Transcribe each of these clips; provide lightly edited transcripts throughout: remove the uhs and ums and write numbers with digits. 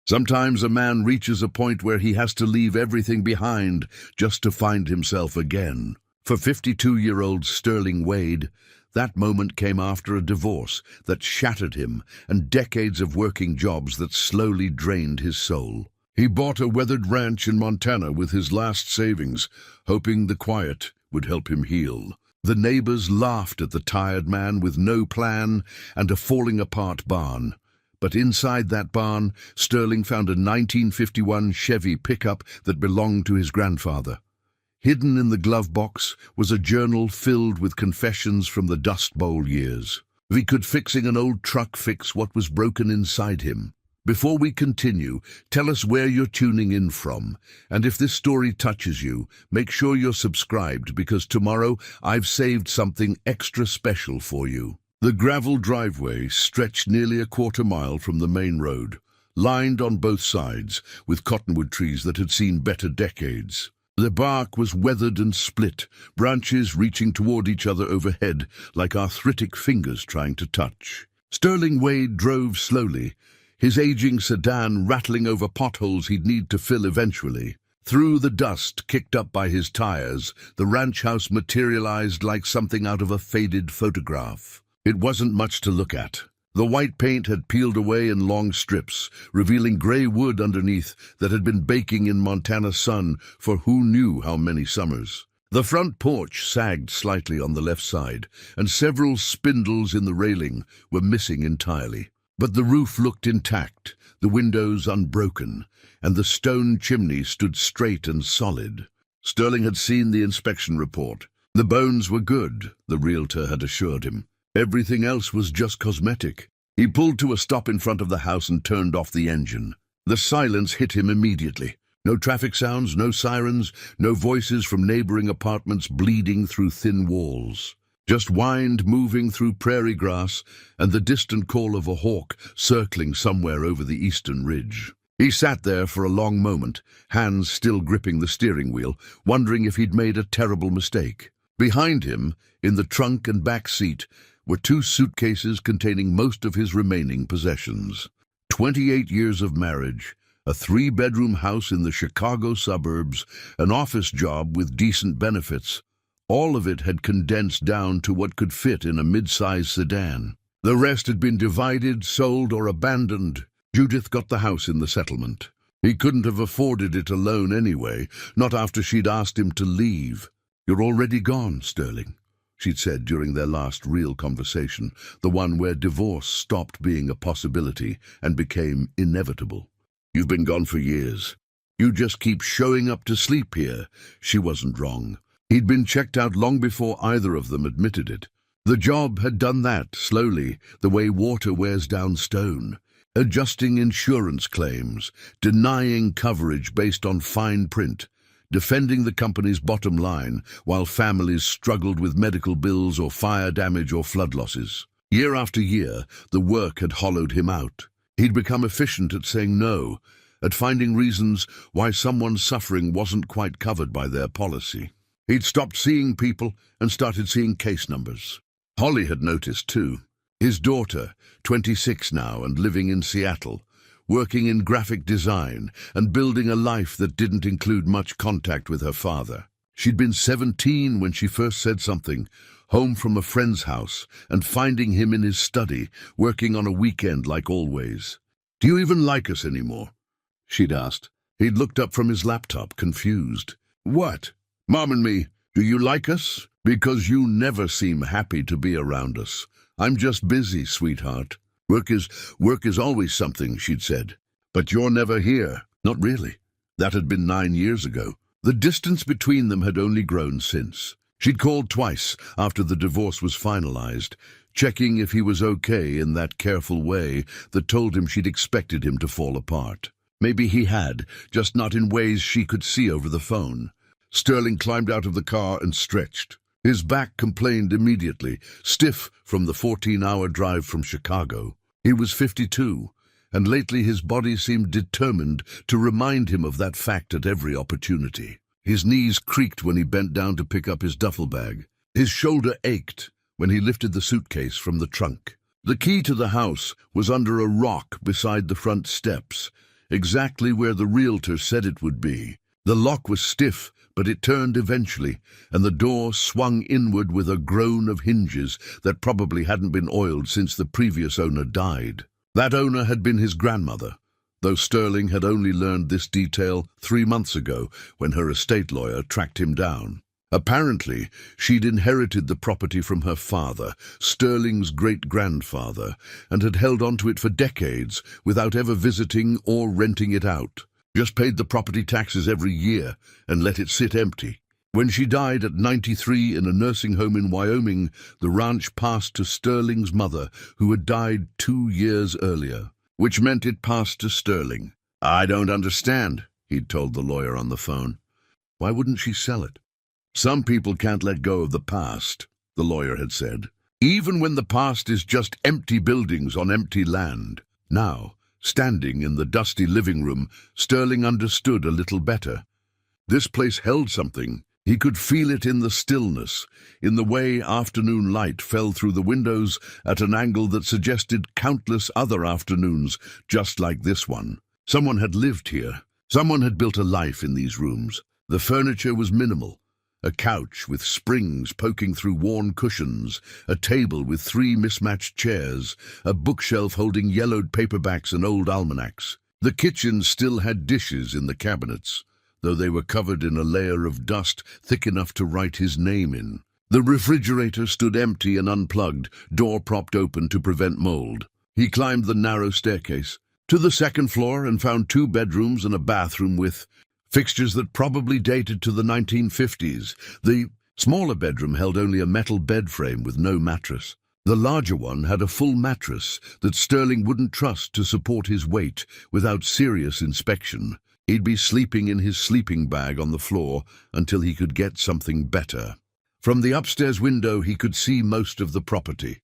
Sometimes a man reaches a point where he has to leave everything behind just to find himself again. For 52-year-old Sterling Wade, that moment came after a divorce that shattered him and decades of working jobs that slowly drained his soul. He bought a weathered ranch in Montana with his last savings, hoping the quiet would help him heal. The neighbors laughed at the tired man with no plan and a falling-apart barn. But inside that barn, Sterling found a 1951 Chevy pickup that belonged to his grandfather. Hidden in the glove box was a journal filled with confessions from the Dust Bowl years. Could fixing an old truck fix what was broken inside him? Before we continue, tell us where you're tuning in from. And if this story touches you, make sure you're subscribed because tomorrow I've saved something extra special for you. The gravel driveway stretched nearly a quarter-mile from the main road, lined on both sides with cottonwood trees that had seen better decades. The bark was weathered and split, branches reaching toward each other overhead like arthritic fingers trying to touch. Sterling Wade drove slowly, his aging sedan rattling over potholes he'd need to fill eventually. Through the dust kicked up by his tires, the ranch house materialized like something out of a faded photograph. It wasn't much to look at. The white paint had peeled away in long strips, revealing gray wood underneath that had been baking in Montana sun for who knew how many summers. The front porch sagged slightly on the left side, and several spindles in the railing were missing entirely. But the roof looked intact, the windows unbroken, and the stone chimney stood straight and solid. Sterling had seen the inspection report. The bones were good, the realtor had assured him. Everything else was just cosmetic. He pulled to a stop in front of the house and turned off the engine. The silence hit him immediately. No traffic sounds, no sirens, no voices from neighboring apartments bleeding through thin walls. Just wind moving through prairie grass and the distant call of a hawk circling somewhere over the eastern ridge. He sat there for a long moment, hands still gripping the steering wheel, wondering if he'd made a terrible mistake. Behind him, in the trunk and back seat, were 2 suitcases containing most of his remaining possessions. 28 years of marriage, a 3-bedroom house in the Chicago suburbs, an office job with decent benefits. All of it had condensed down to what could fit in a mid-sized sedan. The rest had been divided, sold, or abandoned. Judith got the house in the settlement. He couldn't have afforded it alone anyway, not after she'd asked him to leave. "You're already gone, Sterling," she'd said during their last real conversation, the one where divorce stopped being a possibility and became inevitable. "You've been gone for years. You just keep showing up to sleep here." She wasn't wrong. He'd been checked out long before either of them admitted it. The job had done that, slowly, the way water wears down stone, adjusting insurance claims, denying coverage based on fine print, defending the company's bottom line while families struggled with medical bills or fire damage or flood losses. Year after year, the work had hollowed him out. He'd become efficient at saying no, at finding reasons why someone's suffering wasn't quite covered by their policy. He'd stopped seeing people and started seeing case numbers. Holly had noticed too. His daughter, 26 now and living in Seattle, working in graphic design and building a life that didn't include much contact with her father. She'd been 17 when she first said something, home from a friend's house and finding him in his study, working on a weekend like always. "Do you even like us anymore?" she'd asked. He'd looked up from his laptop, confused. "What? Mom and me, do you like us? Because you never seem happy to be around us. I'm just busy, sweetheart. Work is always something," she'd said. "But you're never here." Not really. That had been 9 years ago. The distance between them had only grown since. She'd called twice after the divorce was finalized, checking if he was okay in that careful way that told him she'd expected him to fall apart. Maybe he had, just not in ways she could see over the phone. Sterling climbed out of the car and stretched. His back complained immediately, stiff from the 14-hour drive from Chicago. He was 52, and lately his body seemed determined to remind him of that fact at every opportunity. His knees creaked when he bent down to pick up his duffel bag. His shoulder ached when he lifted the suitcase from the trunk. The key to the house was under a rock beside the front steps, exactly where the realtor said it would be. The lock was stiff, but it turned eventually, and the door swung inward with a groan of hinges that probably hadn't been oiled since the previous owner died. That owner had been his grandmother, though Sterling had only learned this detail 3 months ago when her estate lawyer tracked him down. Apparently, she'd inherited the property from her father, Sterling's great-grandfather, and had held on to it for decades without ever visiting or renting it out. Just paid the property taxes every year and let it sit empty. When she died at 93 in a nursing home in Wyoming, the ranch passed to Sterling's mother, who had died 2 years earlier, which meant it passed to Sterling. "I don't understand," he'd told the lawyer on the phone. "Why wouldn't she sell it?" "Some people can't let go of the past," the lawyer had said, "even when the past is just empty buildings on empty land." Now, standing in the dusty living room, Sterling understood a little better. This place held something. He could feel it in the stillness, in the way afternoon light fell through the windows at an angle that suggested countless other afternoons just like this one. Someone had lived here. Someone had built a life in these rooms. The furniture was minimal. A couch with springs poking through worn cushions, a table with 3 mismatched chairs, a bookshelf holding yellowed paperbacks and old almanacs. The kitchen still had dishes in the cabinets, though they were covered in a layer of dust thick enough to write his name in. The refrigerator stood empty and unplugged, door propped open to prevent mold. He climbed the narrow staircase to the 2nd floor and found 2 bedrooms and a bathroom with fixtures that probably dated to the 1950s. The smaller bedroom held only a metal bed frame with no mattress. The larger one had a full mattress that Sterling wouldn't trust to support his weight without serious inspection. He'd be sleeping in his sleeping bag on the floor until he could get something better. From the upstairs window he could see most of the property.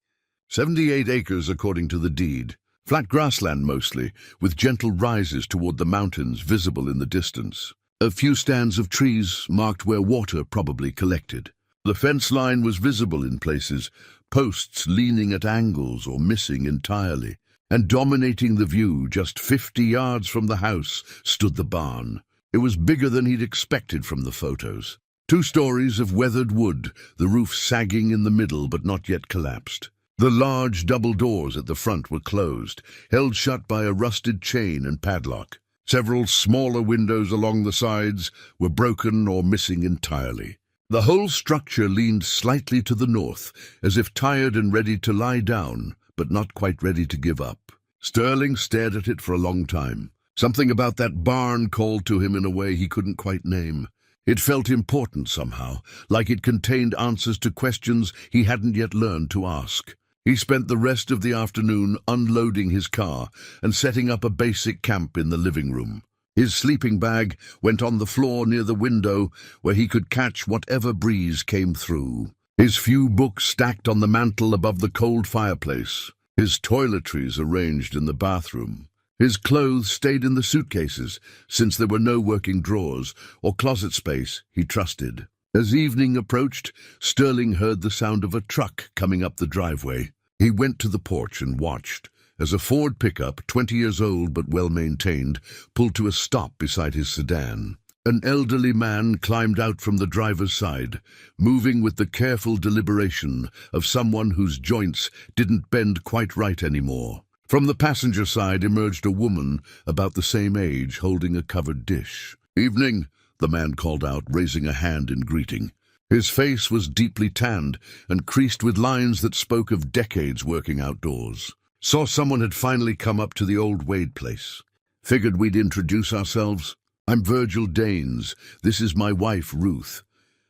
78 acres according to the deed. Flat grassland mostly, with gentle rises toward the mountains visible in the distance. A few stands of trees marked where water probably collected. The fence line was visible in places, posts leaning at angles or missing entirely. And dominating the view, just 50 yards from the house, stood the barn. It was bigger than he'd expected from the photos. 2 stories of weathered wood, the roof sagging in the middle but not yet collapsed. The large double doors at the front were closed, held shut by a rusted chain and padlock. Several smaller windows along the sides were broken or missing entirely. The whole structure leaned slightly to the north, as if tired and ready to lie down, but not quite ready to give up. Sterling stared at it for a long time. Something about that barn called to him in a way he couldn't quite name. It felt important somehow, like it contained answers to questions he hadn't yet learned to ask. He spent the rest of the afternoon unloading his car and setting up a basic camp in the living room. His sleeping bag went on the floor near the window where he could catch whatever breeze came through. His few books stacked on the mantel above the cold fireplace. His toiletries arranged in the bathroom. His clothes stayed in the suitcases, since there were no working drawers or closet space he trusted. As evening approached, Sterling heard the sound of a truck coming up the driveway. He went to the porch and watched as a Ford pickup, 20 years old but well-maintained, pulled to a stop beside his sedan. An elderly man climbed out from the driver's side, moving with the careful deliberation of someone whose joints didn't bend quite right anymore. From the passenger side emerged a woman about the same age, holding a covered dish. "Evening," the man called out, raising a hand in greeting. His face was deeply tanned and creased with lines that spoke of decades working outdoors. "Saw someone had finally come up to the old Wade place. Figured we'd introduce ourselves. I'm Virgil Danes. This is my wife, Ruth."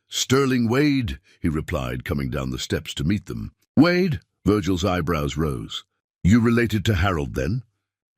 "Sterling Wade," he replied, coming down the steps to meet them. "Wade?" Virgil's eyebrows rose. "You related to Harold, then?"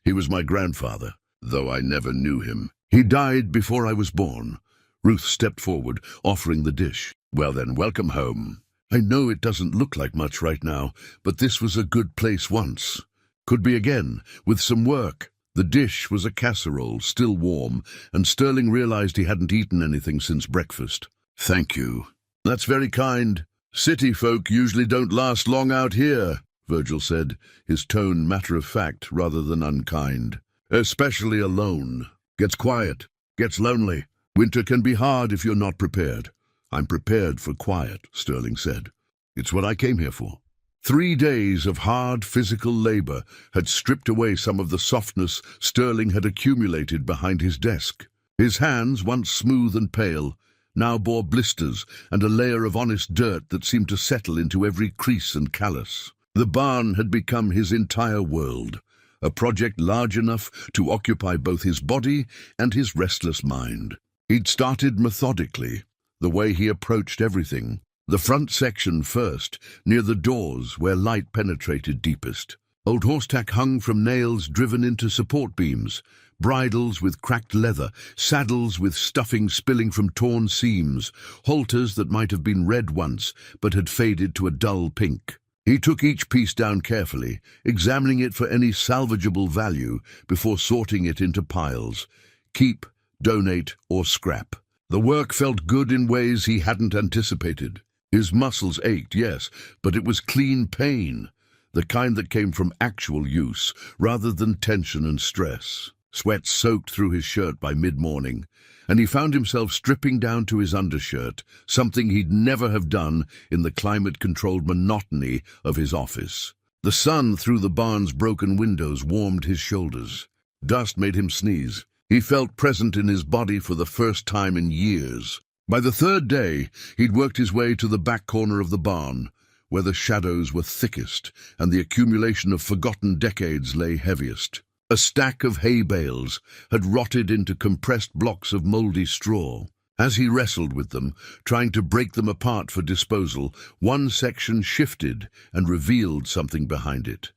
"He was my grandfather, though I never knew him. He died before I was born." Ruth stepped forward, offering the dish. "Well then, welcome home. I know it doesn't look like much right now, but this was a good place once. Could be again, with some work." The dish was a casserole, still warm, and Sterling realized he hadn't eaten anything since breakfast. "Thank you." "That's very kind. City folk usually don't last long out here," Virgil said, his tone matter-of-fact rather than unkind. especially alone. Gets quiet, gets lonely. Winter can be hard if you're not prepared. I'm prepared for quiet, Sterling said. It's what I came here for. 3 days of hard physical labor had stripped away some of the softness Sterling had accumulated behind his desk. His hands, once smooth and pale, now bore blisters and a layer of honest dirt that seemed to settle into every crease and callus. The barn had become his entire world, a project large enough to occupy both his body and his restless mind. He'd started methodically, the way he approached everything. The front section first, near the doors where light penetrated deepest. Old horsetack hung from nails driven into support beams, bridles with cracked leather, saddles with stuffing spilling from torn seams, halters that might have been red once but had faded to a dull pink. He took each piece down carefully, examining it for any salvageable value before sorting it into piles. Keep, donate, or scrap. The work felt good in ways he hadn't anticipated. His muscles ached, yes, but it was clean pain, the kind that came from actual use, rather than tension and stress. Sweat soaked through his shirt by mid-morning, and he found himself stripping down to his undershirt, something he'd never have done in the climate-controlled monotony of his office. The sun through the barn's broken windows warmed his shoulders. Dust made him sneeze. He felt present in his body for the first time in years. By the 3rd day, he'd worked his way to the back corner of the barn, where the shadows were thickest and the accumulation of forgotten decades lay heaviest. A stack of hay bales had rotted into compressed blocks of mouldy straw. As he wrestled with them, trying to break them apart for disposal, one section shifted and revealed something behind it.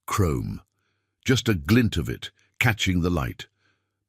Chrome. Just a glint of it, catching the light,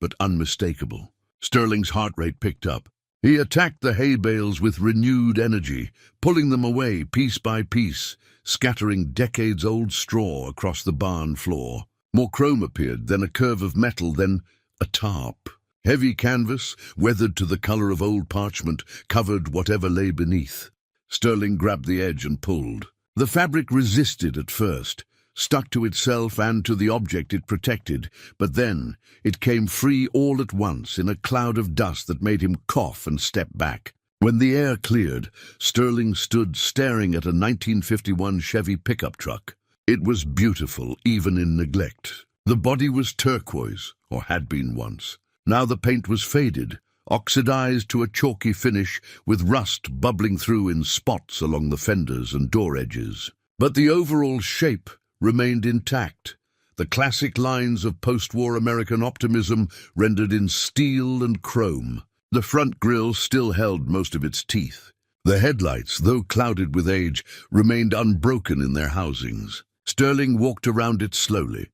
but unmistakable. Sterling's heart rate picked up. He attacked the hay bales with renewed energy, pulling them away piece by piece, scattering decades-old straw across the barn floor. More chrome appeared, then a curve of metal, then a tarp. Heavy canvas, weathered to the color of old parchment, covered whatever lay beneath. Sterling grabbed the edge and pulled. The fabric resisted at first, stuck to itself and to the object it protected, but then it came free all at once in a cloud of dust that made him cough and step back. When the air cleared, Sterling stood staring at a 1951 Chevy pickup truck. It was beautiful, even in neglect. The body was turquoise, or had been once. Now the paint was faded, oxidized to a chalky finish, with rust bubbling through in spots along the fenders and door edges. But the overall shape remained intact, the classic lines of post-war American optimism rendered in steel and chrome. The front grille still held most of its teeth. The headlights, though clouded with age, remained unbroken in their housings. Sterling walked around it slowly,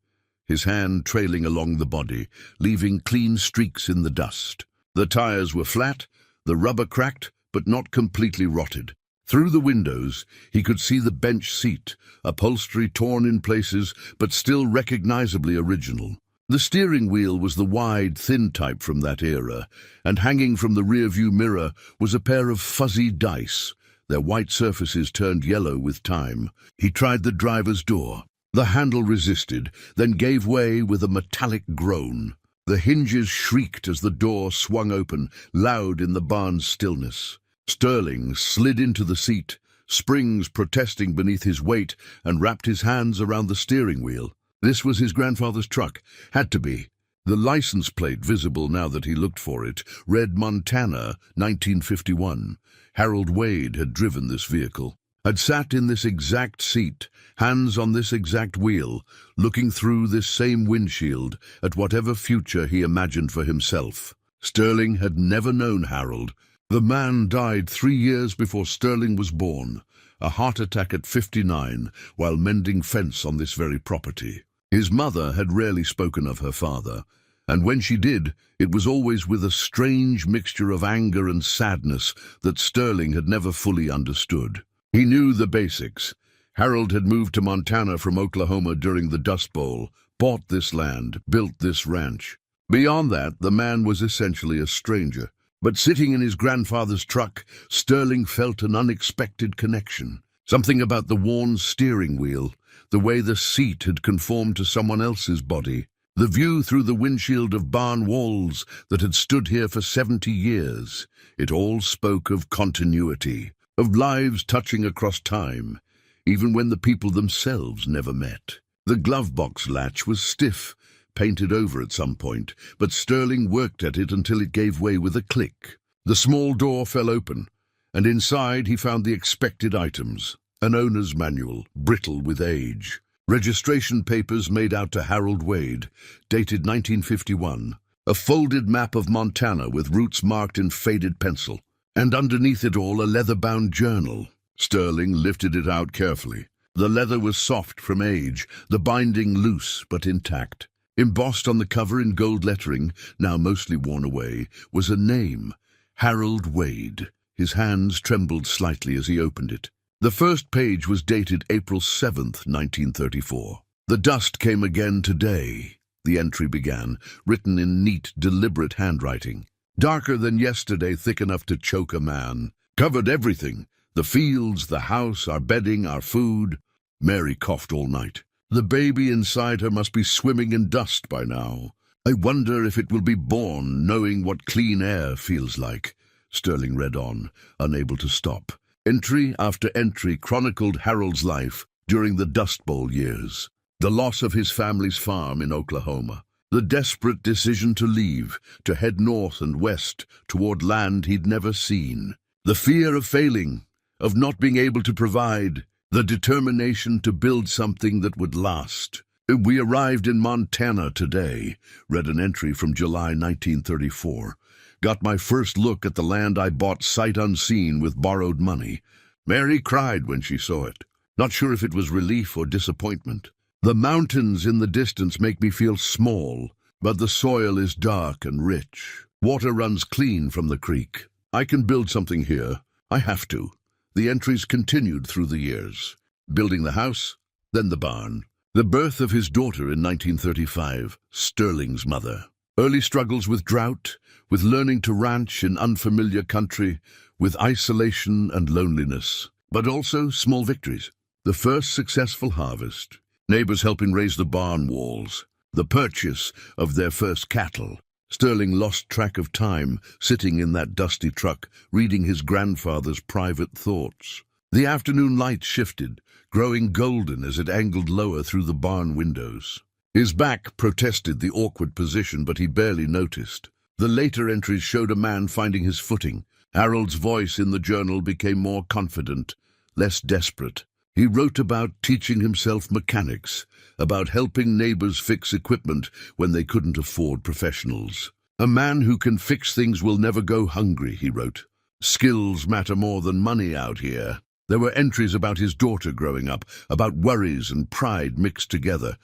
his hand trailing along the body, leaving clean streaks in the dust. The tires were flat, the rubber cracked, but not completely rotted. Through the windows, he could see the bench seat, upholstery torn in places, but still recognizably original. The steering wheel was the wide, thin type from that era, and hanging from the rearview mirror was a pair of fuzzy dice, their white surfaces turned yellow with time. He tried the driver's door. The handle resisted, then gave way with a metallic groan. The hinges shrieked as the door swung open, loud in the barn's stillness. Sterling slid into the seat, springs protesting beneath his weight, and wrapped his hands around the steering wheel. This was his grandfather's truck. Had to be. The license plate, visible now that he looked for it, read Montana, 1951. Harold Wade had driven this vehicle, had sat in this exact seat, hands on this exact wheel, looking through this same windshield at whatever future he imagined for himself. Sterling had never known Harold. The man died 3 years before Sterling was born, a heart attack at 59, while mending fence on this very property. His mother had rarely spoken of her father, and when she did, it was always with a strange mixture of anger and sadness that Sterling had never fully understood. He knew the basics. Harold had moved to Montana from Oklahoma during the Dust Bowl, bought this land, built this ranch. Beyond that, the man was essentially a stranger. But sitting in his grandfather's truck, Sterling felt an unexpected connection. Something about the worn steering wheel, the way the seat had conformed to someone else's body. The view through the windshield of barn walls that had stood here for 70 years. It all spoke of continuity, of lives touching across time, even when the people themselves never met. The glove box latch was stiff, painted over at some point, but Sterling worked at it until it gave way with a click. The small door fell open, and inside he found the expected items. An owner's manual, brittle with age. Registration papers made out to Harold Wade, dated 1951. A folded map of Montana with routes marked in faded pencil. And underneath it all, a leather-bound journal. Sterling lifted it out carefully. The leather was soft from age, the binding loose but intact. Embossed on the cover in gold lettering, now mostly worn away, was a name, Harold Wade. His hands trembled slightly as he opened it. The first page was dated April 7th, 1934. The dust came again today, the entry began, written in neat, deliberate handwriting. Darker than yesterday, thick enough to choke a man. Covered everything, the fields, the house, our bedding, our food. Mary coughed all night. The baby inside her must be swimming in dust by now. I wonder if it will be born knowing what clean air feels like. Sterling read on, unable to stop. Entry after entry chronicled Harold's life during the Dust Bowl years. The loss of his family's farm in Oklahoma. The desperate decision to leave, to head north and west toward land he'd never seen. The fear of failing, of not being able to provide. The determination to build something that would last. We arrived in Montana today, read an entry from July 1934. Got my first look at the land I bought sight unseen with borrowed money. Mary cried when she saw it. Not sure if it was relief or disappointment. The mountains in the distance make me feel small, but the soil is dark and rich. Water runs clean from the creek. I can build something here. I have to. The entries continued through the years. Building the house, then the barn. The birth of his daughter in 1935, Sterling's mother. Early struggles with drought, with learning to ranch in unfamiliar country, with isolation and loneliness, but also small victories. The first successful harvest, neighbors helping raise the barn walls, the purchase of their first cattle. Sterling lost track of time, sitting in that dusty truck, reading his grandfather's private thoughts. The afternoon light shifted, growing golden as it angled lower through the barn windows. His back protested the awkward position, but he barely noticed. The later entries showed a man finding his footing. Harold's voice in the journal became more confident, less desperate. He wrote about teaching himself mechanics, about helping neighbors fix equipment when they couldn't afford professionals. A man who can fix things will never go hungry, he wrote. Skills matter more than money out here. There were entries about his daughter growing up, about worries and pride mixed together,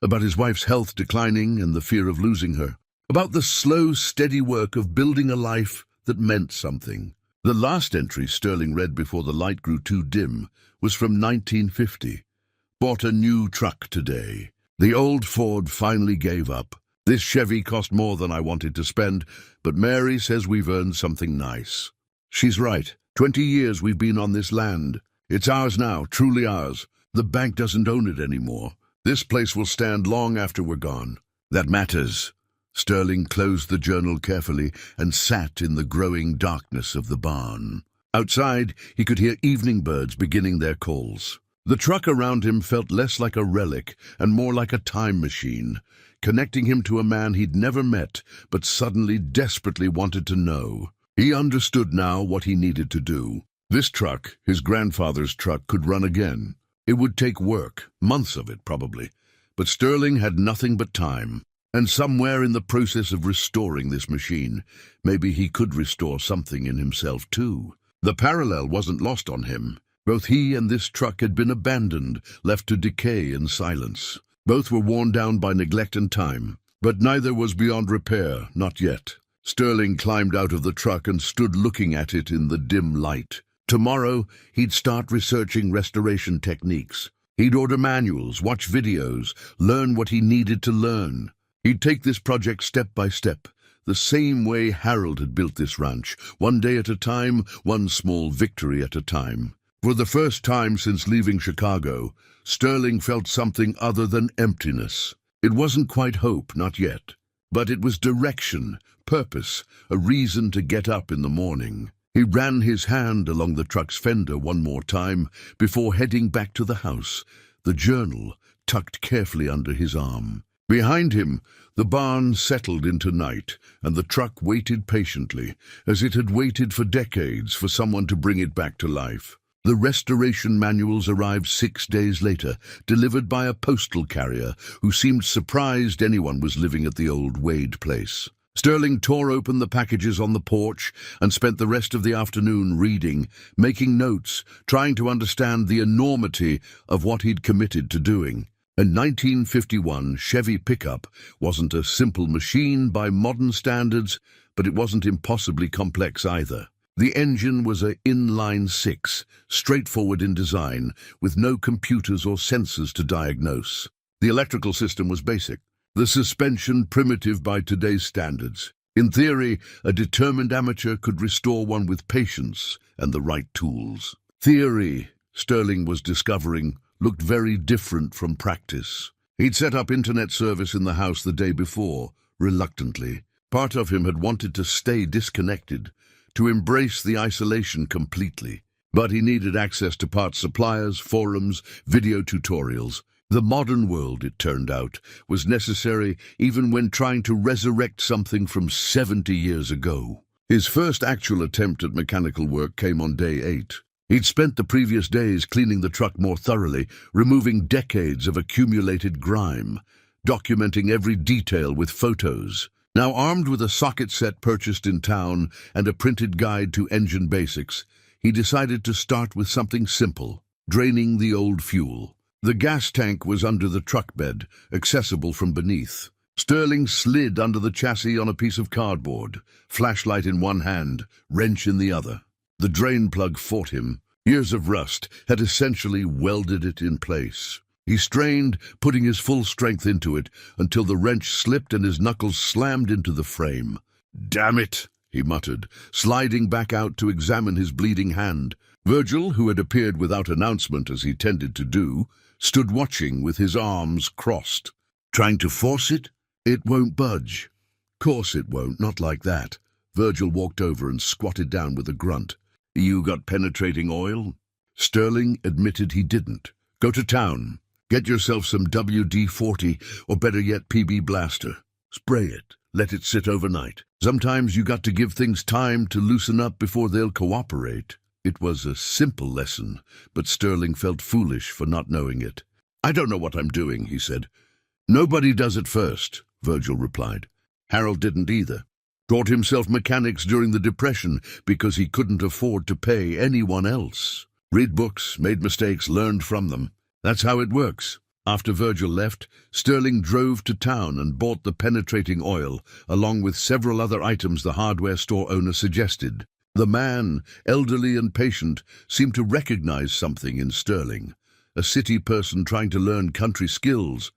about his wife's health declining and the fear of losing her, about the slow, steady work of building a life that meant something. The last entry Sterling read before the light grew too dim was from 1950. Bought a new truck today. The old Ford finally gave up. This Chevy cost more than I wanted to spend, but Mary says we've earned something nice. She's right. 20 years we've been on this land. It's ours now, truly ours. The bank doesn't own it anymore. This place will stand long after we're gone. That matters. Sterling closed the journal carefully and sat in the growing darkness of the barn. Outside, he could hear evening birds beginning their calls. The truck around him felt less like a relic and more like a time machine, connecting him to a man he'd never met but suddenly desperately wanted to know. He understood now what he needed to do. This truck, his grandfather's truck, could run again. It would take work, months of it probably, but Sterling had nothing but time. And somewhere in the process of restoring this machine, maybe he could restore something in himself too. The parallel wasn't lost on him. Both he and this truck had been abandoned, left to decay in silence. Both were worn down by neglect and time, but neither was beyond repair, not yet. Sterling climbed out of the truck and stood looking at it in the dim light. Tomorrow, he'd start researching restoration techniques. He'd order manuals, watch videos, learn what he needed to learn. He'd take this project step by step, the same way Harold had built this ranch, one day at a time, one small victory at a time. For the first time since leaving Chicago, Sterling felt something other than emptiness. It wasn't quite hope, not yet. But it was direction, purpose, a reason to get up in the morning. He ran his hand along the truck's fender one more time before heading back to the house, the journal tucked carefully under his arm. Behind him, the barn settled into night, and the truck waited patiently, as it had waited for decades for someone to bring it back to life. The restoration manuals arrived 6 days later, delivered by a postal carrier who seemed surprised anyone was living at the old Wade place. Sterling tore open the packages on the porch and spent the rest of the afternoon reading, making notes, trying to understand the enormity of what he'd committed to doing. A 1951 Chevy pickup wasn't a simple machine by modern standards, but it wasn't impossibly complex either. The engine was an inline-six, straightforward in design, with no computers or sensors to diagnose. The electrical system was basic, the suspension primitive by today's standards. In theory, a determined amateur could restore one with patience and the right tools. Theory, Sterling was discovering, looked very different from practice. He'd set up internet service in the house the day before, reluctantly. Part of him had wanted to stay disconnected, to embrace the isolation completely. But he needed access to parts suppliers, forums, video tutorials. The modern world, it turned out, was necessary even when trying to resurrect something from 70 years ago. His first actual attempt at mechanical work came on day 8. He'd spent the previous days cleaning the truck more thoroughly, removing decades of accumulated grime, documenting every detail with photos. Now armed with a socket set purchased in town and a printed guide to engine basics, he decided to start with something simple, draining the old fuel. The gas tank was under the truck bed, accessible from beneath. Sterling slid under the chassis on a piece of cardboard, flashlight in one hand, wrench in the other. The drain plug fought him. Years of rust had essentially welded it in place. He strained, putting his full strength into it, until the wrench slipped and his knuckles slammed into the frame. "Damn it," he muttered, sliding back out to examine his bleeding hand. Virgil, who had appeared without announcement as he tended to do, stood watching with his arms crossed. "Trying to force it? It won't budge." "Course it won't, not like that." Virgil walked over and squatted down with a grunt. "You got penetrating oil?" Sterling admitted he didn't. "Go to town. Get yourself some WD-40, or better yet PB Blaster. Spray it. Let it sit overnight. Sometimes you got to give things time to loosen up before they'll cooperate." It was a simple lesson, but Sterling felt foolish for not knowing it. "I don't know what I'm doing," he said. "Nobody does it first," Virgil replied. Harold didn't either. Taught himself mechanics during the Depression because he couldn't afford to pay anyone else. Read books, made mistakes, learned from them. That's how it works. After Virgil left, Sterling drove to town and bought the penetrating oil, along with several other items the hardware store owner suggested. The man, elderly and patient, seemed to recognize something in Sterling, a city person trying to learn country skills,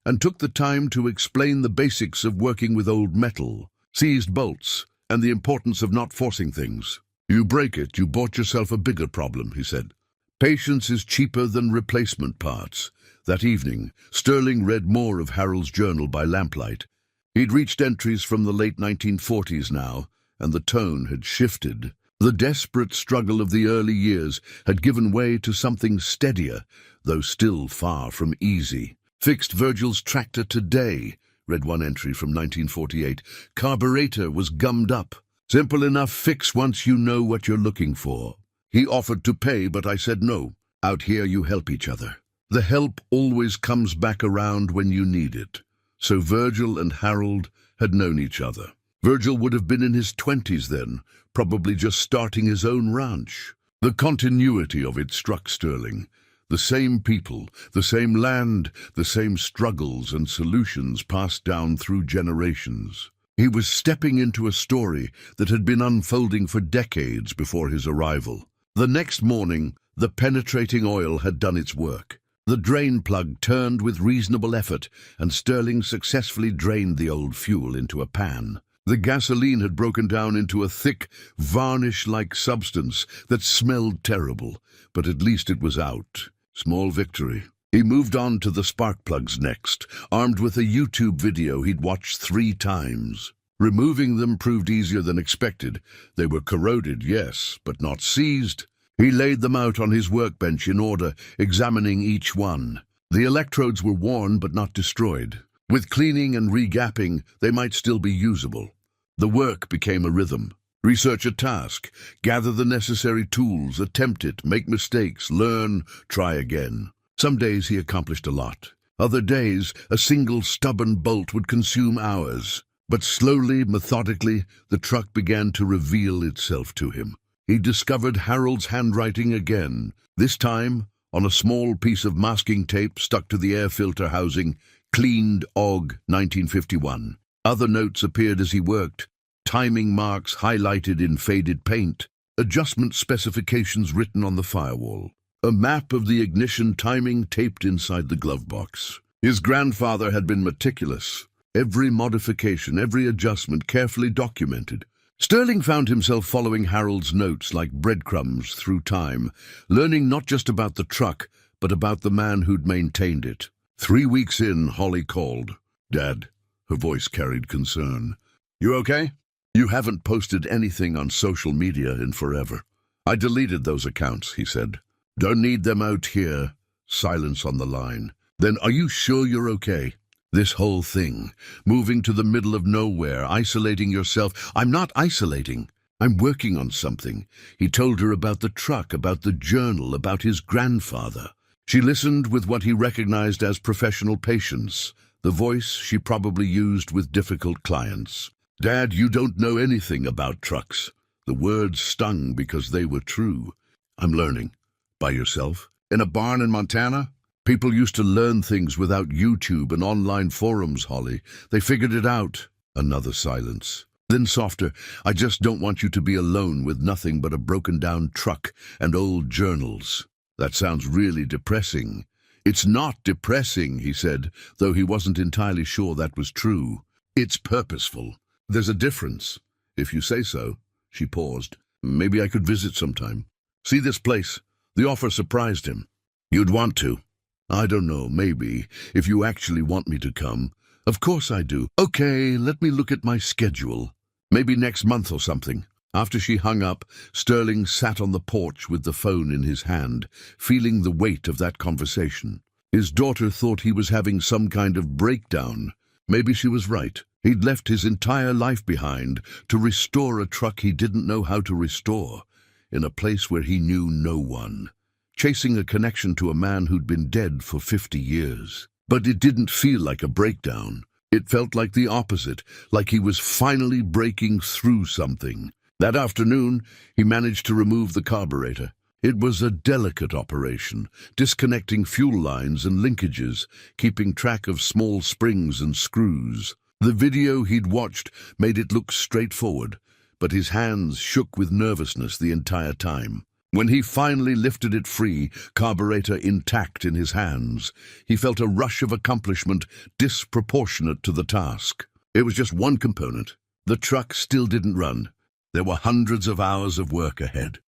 and took the time to explain the basics of working with old metal, seized bolts, and the importance of not forcing things. "You break it, you bought yourself a bigger problem," he said. "Patience is cheaper than replacement parts." That evening, Sterling read more of Harold's journal by lamplight. He'd reached entries from the late 1940s now, and the tone had shifted. The desperate struggle of the early years had given way to something steadier, though still far from easy. "Fixed Virgil's tractor today," read one entry from 1948. "Carburetor was gummed up. Simple enough fix once you know what you're looking for. He offered to pay, but I said no. Out here you help each other. The help always comes back around when you need it." So Virgil and Harold had known each other. Virgil would have been in his 20s then, probably just starting his own ranch. The continuity of it struck Sterling. The same people, the same land, the same struggles and solutions passed down through generations. He was stepping into a story that had been unfolding for decades before his arrival. The next morning, the penetrating oil had done its work. The drain plug turned with reasonable effort, and Sterling successfully drained the old fuel into a pan. The gasoline had broken down into a thick, varnish-like substance that smelled terrible, but at least it was out. Small victory. He moved on to the spark plugs next, armed with a YouTube video he'd watched 3 times. Removing them proved easier than expected. They were corroded, yes, but not seized. He laid them out on his workbench in order, examining each one. The electrodes were worn but not destroyed. With cleaning and regapping, they might still be usable. The work became a rhythm. Research a task, gather the necessary tools, attempt it, make mistakes, learn, try again. Some days he accomplished a lot. Other days, a single stubborn bolt would consume hours. But slowly, methodically, the truck began to reveal itself to him. He discovered Harold's handwriting again, this time on a small piece of masking tape stuck to the air filter housing, cleaned AUG 1951. Other notes appeared as he worked, timing marks highlighted in faded paint, adjustment specifications written on the firewall, a map of the ignition timing taped inside the glove box. His grandfather had been meticulous. Every modification, every adjustment carefully documented. Sterling found himself following Harold's notes like breadcrumbs through time, learning not just about the truck, but about the man who'd maintained it. 3 weeks in, Holly called. "Dad," her voice carried concern. "You okay?" "You haven't posted anything on social media in forever." "I deleted those accounts," he said. "Don't need them out here." Silence on the line. "Then are you sure you're okay?" "This whole thing, moving to the middle of nowhere, isolating yourself." "I'm not isolating. I'm working on something." He told her about the truck, about the journal, about his grandfather. She listened with what he recognized as professional patience, the voice she probably used with difficult clients. "Dad, you don't know anything about trucks." The words stung because they were true. "I'm learning." "By yourself? In a barn in Montana?" "People used to learn things without YouTube and online forums, Holly. They figured it out." Another silence. Then softer, "I just don't want you to be alone with nothing but a broken-down truck and old journals." "That sounds really depressing." "It's not depressing," he said, though he wasn't entirely sure that was true. "It's purposeful. There's a difference." "If you say so." She paused. "Maybe I could visit sometime. See this place." The offer surprised him. "You'd want to." "I don't know, maybe, if you actually want me to come." "Of course I do." "Okay, let me look at my schedule. Maybe next month or something." After she hung up, Sterling sat on the porch with the phone in his hand, feeling the weight of that conversation. His daughter thought he was having some kind of breakdown. Maybe she was right. He'd left his entire life behind to restore a truck he didn't know how to restore, in a place where he knew no one, chasing a connection to a man who'd been dead for 50 years. But it didn't feel like a breakdown. It felt like the opposite, like he was finally breaking through something. That afternoon, he managed to remove the carburetor. It was a delicate operation, disconnecting fuel lines and linkages, keeping track of small springs and screws. The video he'd watched made it look straightforward, but his hands shook with nervousness the entire time. When he finally lifted it free, carburetor intact in his hands, he felt a rush of accomplishment disproportionate to the task. It was just one component. The truck still didn't run. There were hundreds of hours of work ahead.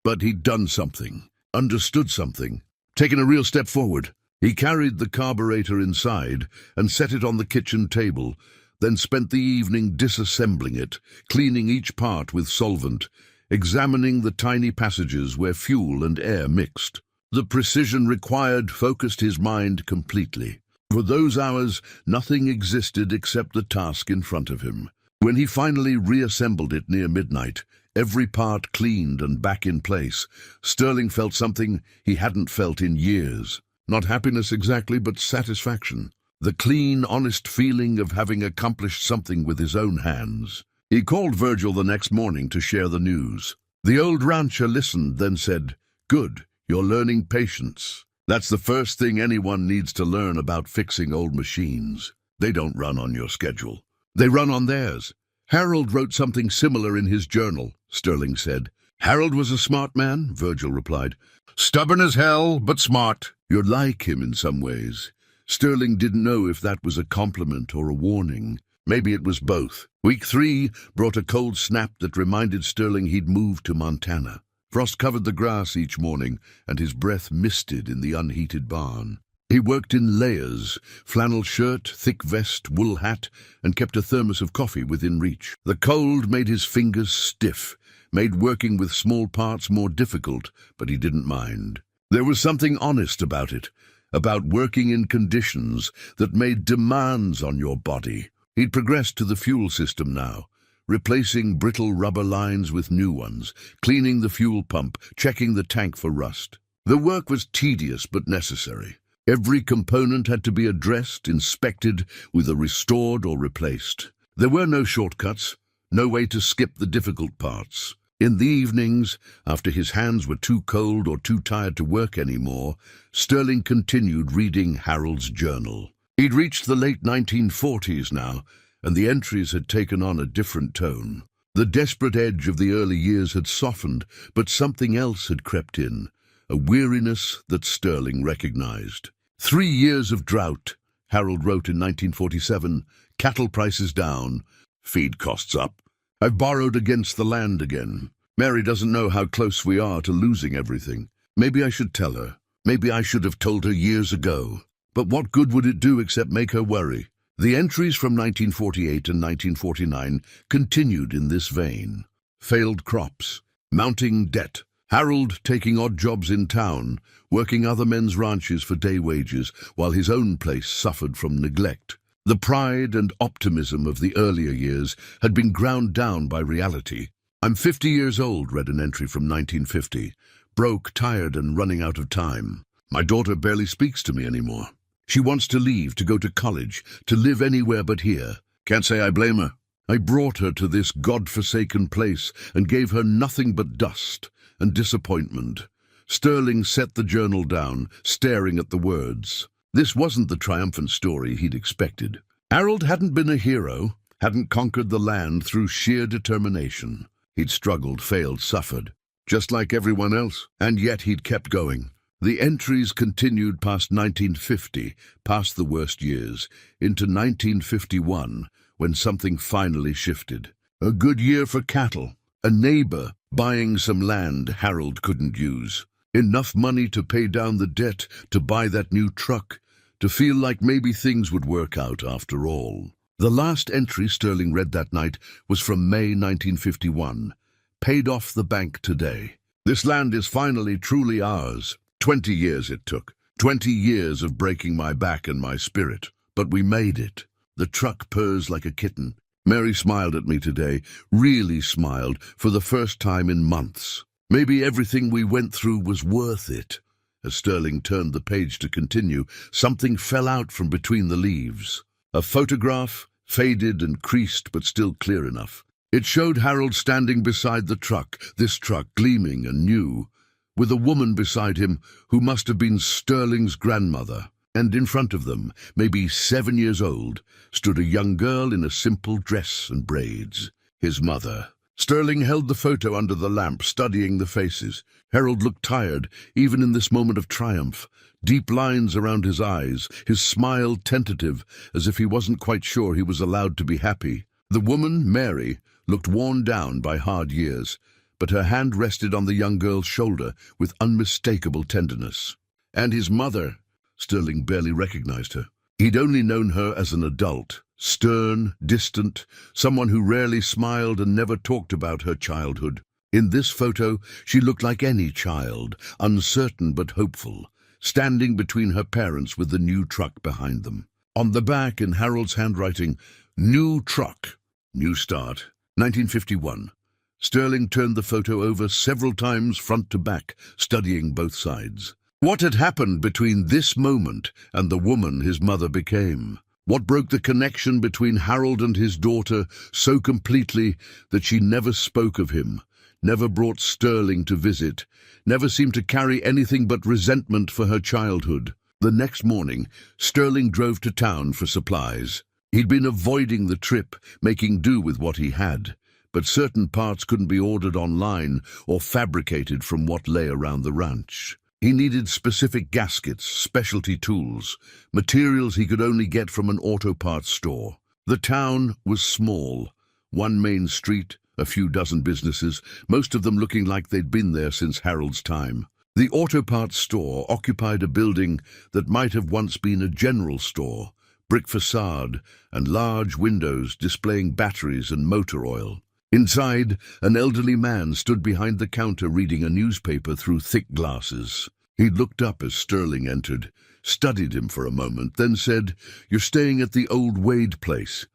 But he'd done something, understood something, taken a real step forward. He carried the carburetor inside and set it on the kitchen table, then spent the evening disassembling it, cleaning each part with solvent, examining the tiny passages where fuel and air mixed. The precision required focused his mind completely. For those hours, nothing existed except the task in front of him. When he finally reassembled it near midnight, every part cleaned and back in place, Sterling felt something he hadn't felt in years. Not happiness exactly, but satisfaction. The clean, honest feeling of having accomplished something with his own hands. He called Virgil the next morning to share the news. The old rancher listened, then said, "Good, you're learning patience. That's the first thing anyone needs to learn about fixing old machines. They don't run on your schedule. They run on theirs." "Harold wrote something similar in his journal," Sterling said. "Harold was a smart man," Virgil replied. "Stubborn as hell, but smart." "You're like him in some ways." Sterling didn't know if that was a compliment or a warning. Maybe it was both. Week 3 brought a cold snap that reminded Sterling he'd moved to Montana. Frost covered the grass each morning, and his breath misted in the unheated barn. He worked in layers, flannel shirt, thick vest, wool hat, and kept a thermos of coffee within reach. The cold made his fingers stiff, made working with small parts more difficult, but he didn't mind. There was something honest about it, about working in conditions that made demands on your body. He'd progressed to the fuel system now, replacing brittle rubber lines with new ones, cleaning the fuel pump, checking the tank for rust. The work was tedious but necessary. Every component had to be addressed, inspected, either restored or replaced. There were no shortcuts, no way to skip the difficult parts. In the evenings, after his hands were too cold or too tired to work anymore, Sterling continued reading Harold's journal. He'd reached the late 1940s now, and the entries had taken on a different tone. The desperate edge of the early years had softened, but something else had crept in, a weariness that Sterling recognized. 3 years of drought, Harold wrote in 1947, cattle prices down, feed costs up. I've borrowed against the land again. Mary doesn't know how close we are to losing everything. Maybe I should tell her. Maybe I should have told her years ago. But what good would it do except make her worry? The entries from 1948 and 1949 continued in this vein. Failed crops, mounting debt, Harold taking odd jobs in town, working other men's ranches for day wages, while his own place suffered from neglect. The pride and optimism of the earlier years had been ground down by reality. I'm 50 years old, read an entry from 1950. Broke, tired, and running out of time. My daughter barely speaks to me anymore. She wants to leave, to go to college, to live anywhere but here. Can't say I blame her. I brought her to this God-forsaken place and gave her nothing but dust and disappointment. Sterling set the journal down, staring at the words. This wasn't the triumphant story he'd expected. Harold hadn't been a hero, hadn't conquered the land through sheer determination. He'd struggled, failed, suffered, just like everyone else, and yet he'd kept going. The entries continued past 1950, past the worst years, into 1951, when something finally shifted. A good year for cattle, a neighbor buying some land Harold couldn't use. Enough money to pay down the debt, to buy that new truck, to feel like maybe things would work out after all. The last entry Sterling read that night was from May 1951. Paid off the bank today. This land is finally truly ours. 20 years it took. 20 years of breaking my back and my spirit. But we made it. The truck purrs like a kitten. Mary smiled at me today, really smiled, for the first time in months. Maybe everything we went through was worth it. As Sterling turned the page to continue, something fell out from between the leaves. A photograph, faded and creased but still clear enough. It showed Harold standing beside the truck, this truck gleaming and new, with a woman beside him who must have been Sterling's grandmother. And in front of them, maybe 7 years old, stood a young girl in a simple dress and braids. His mother. Sterling held the photo under the lamp, studying the faces. Harold looked tired, even in this moment of triumph. Deep lines around his eyes, his smile tentative, as if he wasn't quite sure he was allowed to be happy. The woman, Mary, looked worn down by hard years, but her hand rested on the young girl's shoulder with unmistakable tenderness. And his mother, Sterling barely recognized her. He'd only known her as an adult, stern, distant, someone who rarely smiled and never talked about her childhood. In this photo, she looked like any child, uncertain but hopeful, standing between her parents with the new truck behind them. On the back, in Harold's handwriting, "New truck, new start, 1951. Sterling turned the photo over several times front to back, studying both sides. What had happened between this moment and the woman his mother became? What broke the connection between Harold and his daughter so completely that she never spoke of him, never brought Sterling to visit, never seemed to carry anything but resentment for her childhood? The next morning, Sterling drove to town for supplies. He'd been avoiding the trip, making do with what he had, but certain parts couldn't be ordered online or fabricated from what lay around the ranch. He needed specific gaskets, specialty tools, materials he could only get from an auto parts store. The town was small. One main street, a few dozen businesses, most of them looking like they'd been there since Harold's time. The auto parts store occupied a building that might have once been a general store, brick facade and large windows displaying batteries and motor oil. Inside, an elderly man stood behind the counter reading a newspaper through thick glasses. He looked up as Sterling entered, studied him for a moment, then said, "You're staying at the old Wade place."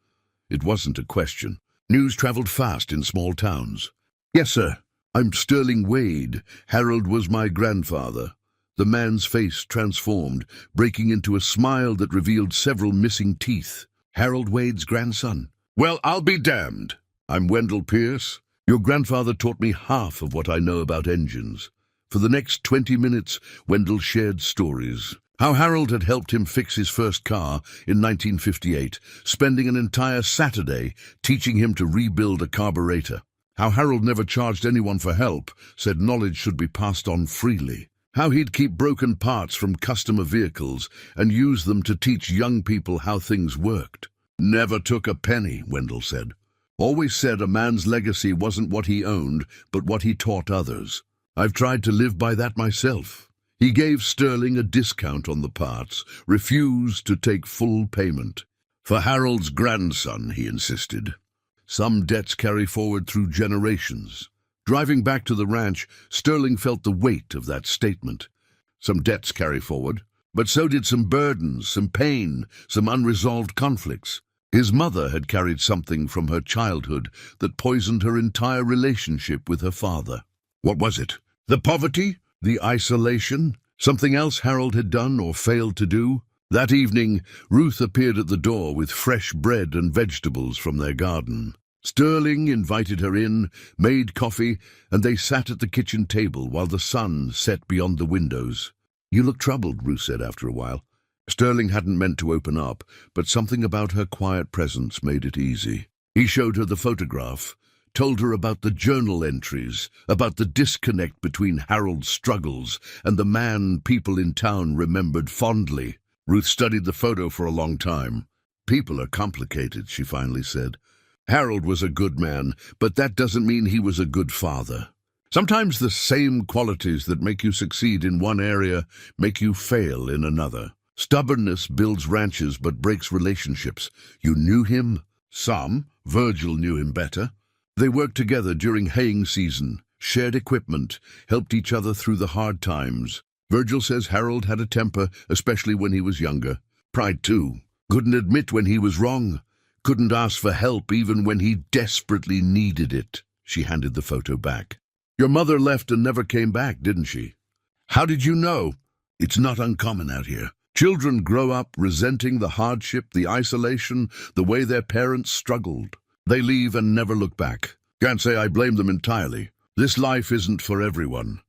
It wasn't a question. News traveled fast in small towns. "Yes, sir. I'm Sterling Wade. Harold was my grandfather." The man's face transformed, breaking into a smile that revealed several missing teeth. "Harold Wade's grandson? Well, I'll be damned. I'm Wendell Pierce. Your grandfather taught me half of what I know about engines." For the next 20 minutes, Wendell shared stories. How Harold had helped him fix his first car in 1958, spending an entire Saturday teaching him to rebuild a carburetor. How Harold never charged anyone for help, said knowledge should be passed on freely. How he'd keep broken parts from customer vehicles and use them to teach young people how things worked. "Never took a penny," Wendell said. "Always said a man's legacy wasn't what he owned, but what he taught others. I've tried to live by that myself." He gave Sterling a discount on the parts, refused to take full payment. "For Harold's grandson," he insisted. Some debts carry forward through generations. Driving back to the ranch, Sterling felt the weight of that statement. Some debts carry forward, but so did some burdens, some pain, some unresolved conflicts. His mother had carried something from her childhood that poisoned her entire relationship with her father. What was it? The poverty? The isolation? Something else Harold had done or failed to do? That evening, Ruth appeared at the door with fresh bread and vegetables from their garden. Sterling invited her in, made coffee, and they sat at the kitchen table while the sun set beyond the windows. "You look troubled," Ruth said after a while. Sterling hadn't meant to open up, but something about her quiet presence made it easy. He showed her the photograph, told her about the journal entries, about the disconnect between Harold's struggles and the man people in town remembered fondly. Ruth studied the photo for a long time. "People are complicated," she finally said. "Harold was a good man, but that doesn't mean he was a good father. Sometimes the same qualities that make you succeed in one area make you fail in another. Stubbornness builds ranches but breaks relationships. You knew him? Some. Virgil knew him better. They worked together during haying season, shared equipment, helped each other through the hard times. Virgil says Harold had a temper, especially when he was younger. Pride too. Couldn't admit when he was wrong. Couldn't ask for help even when he desperately needed it." She handed the photo back. "Your mother left and never came back, didn't she?" "How did you know?" "It's not uncommon out here. Children grow up resenting the hardship, the isolation, the way their parents struggled. They leave and never look back. Can't say I blame them entirely. This life isn't for everyone."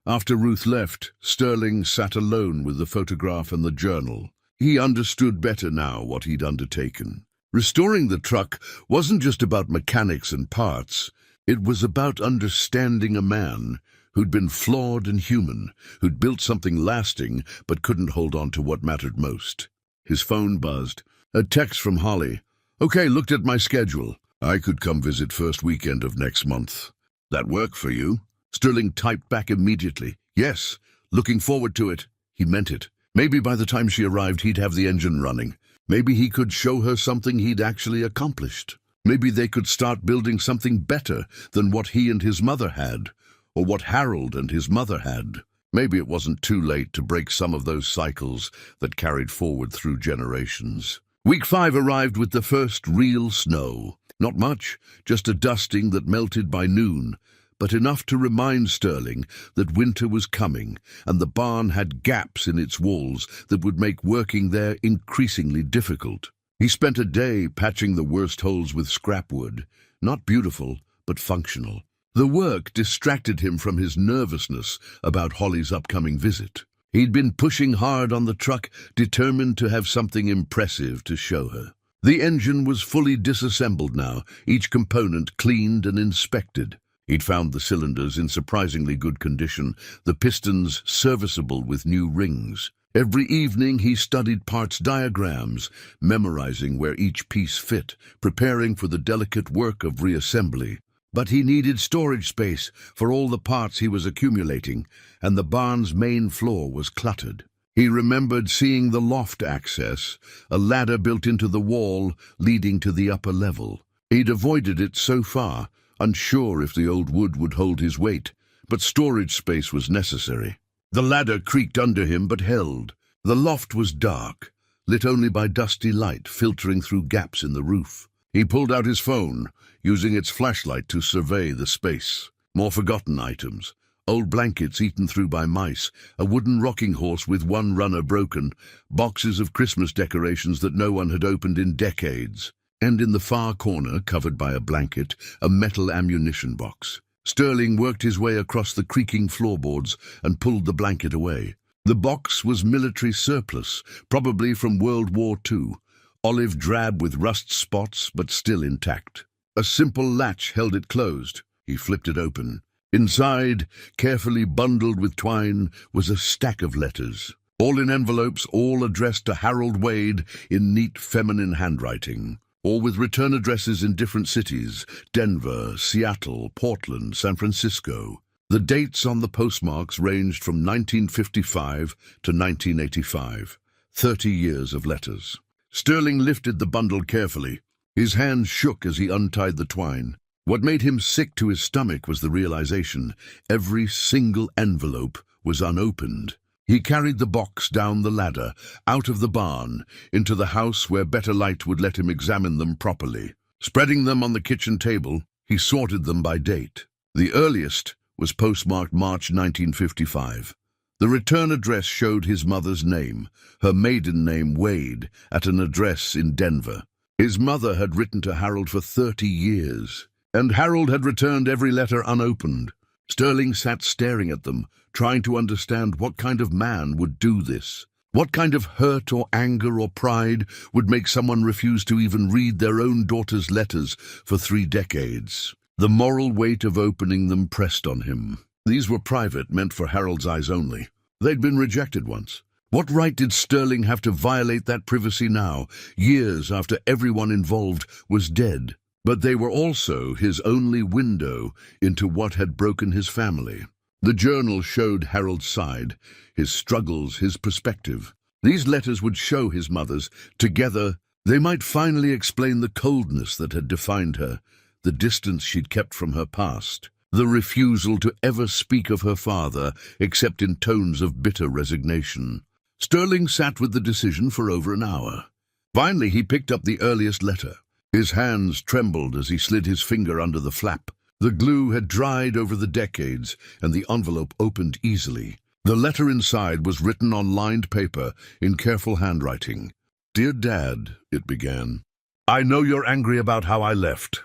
After Ruth left, Sterling sat alone with the photograph and the journal. He understood better now what he'd undertaken. Restoring the truck wasn't just about mechanics and parts. It was about understanding a man who'd been flawed and human, who'd built something lasting but couldn't hold on to what mattered most. His phone buzzed. A text from Holly. "Okay, looked at my schedule. I could come visit first weekend of next month. That work for you?" Sterling typed back immediately. "Yes, looking forward to it." He meant it. Maybe by the time she arrived he'd have the engine running. Maybe he could show her something he'd actually accomplished. Maybe they could start building something better than what he and his mother had, or what Harold and his mother had. Maybe it wasn't too late to break some of those cycles that carried forward through generations. Week 5 arrived with the first real snow. Not much, just a dusting that melted by noon, but enough to remind Sterling that winter was coming, and the barn had gaps in its walls that would make working there increasingly difficult. He spent a day patching the worst holes with scrap wood, not beautiful, but functional. The work distracted him from his nervousness about Holly's upcoming visit. He'd been pushing hard on the truck, determined to have something impressive to show her. The engine was fully disassembled now, each component cleaned and inspected. He'd found the cylinders in surprisingly good condition, the pistons serviceable with new rings. Every evening he studied parts diagrams, memorizing where each piece fit, preparing for the delicate work of reassembly. But he needed storage space for all the parts he was accumulating, and the barn's main floor was cluttered. He remembered seeing the loft access, a ladder built into the wall leading to the upper level. He'd avoided it so far, unsure if the old wood would hold his weight, but storage space was necessary. The ladder creaked under him but held. The loft was dark, lit only by dusty light filtering through gaps in the roof. He pulled out his phone, using its flashlight to survey the space. More forgotten items. Old blankets eaten through by mice, a wooden rocking horse with one runner broken, boxes of Christmas decorations that no one had opened in decades. And in the far corner, covered by a blanket, a metal ammunition box. Sterling worked his way across the creaking floorboards and pulled the blanket away. The box was military surplus, probably from World War II, olive drab with rust spots but still intact. A simple latch held it closed. He flipped it open. Inside, carefully bundled with twine, was a stack of letters, all in envelopes, all addressed to Harold Wade in neat feminine handwriting, all with return addresses in different cities: Denver, Seattle, Portland, San Francisco. The dates on the postmarks ranged from 1955 to 1985, 30 years of letters. Sterling lifted the bundle carefully. His hands shook as he untied the twine. What made him sick to his stomach was the realization every single envelope was unopened. He carried the box down the ladder, out of the barn, into the house where better light would let him examine them properly. Spreading them on the kitchen table, he sorted them by date. The earliest was postmarked March 1955. The return address showed his mother's name, her maiden name Wade, at an address in Denver. His mother had written to Harold for 30 years. And Harold had returned every letter unopened. Sterling sat staring at them, trying to understand what kind of man would do this. What kind of hurt or anger or pride would make someone refuse to even read their own daughter's letters for 3 decades? The moral weight of opening them pressed on him. These were private, meant for Harold's eyes only. They'd been rejected once. What right did Sterling have to violate that privacy now, years after everyone involved was dead? But they were also his only window into what had broken his family. The journal showed Harold's side, his struggles, his perspective. These letters would show his mother's. Together, they might finally explain the coldness that had defined her, the distance she'd kept from her past, the refusal to ever speak of her father except in tones of bitter resignation. Sterling sat with the decision for over an hour. Finally, he picked up the earliest letter. His hands trembled as he slid his finger under the flap. The glue had dried over the decades, and the envelope opened easily. The letter inside was written on lined paper in careful handwriting. "Dear Dad," it began, "I know you're angry about how I left.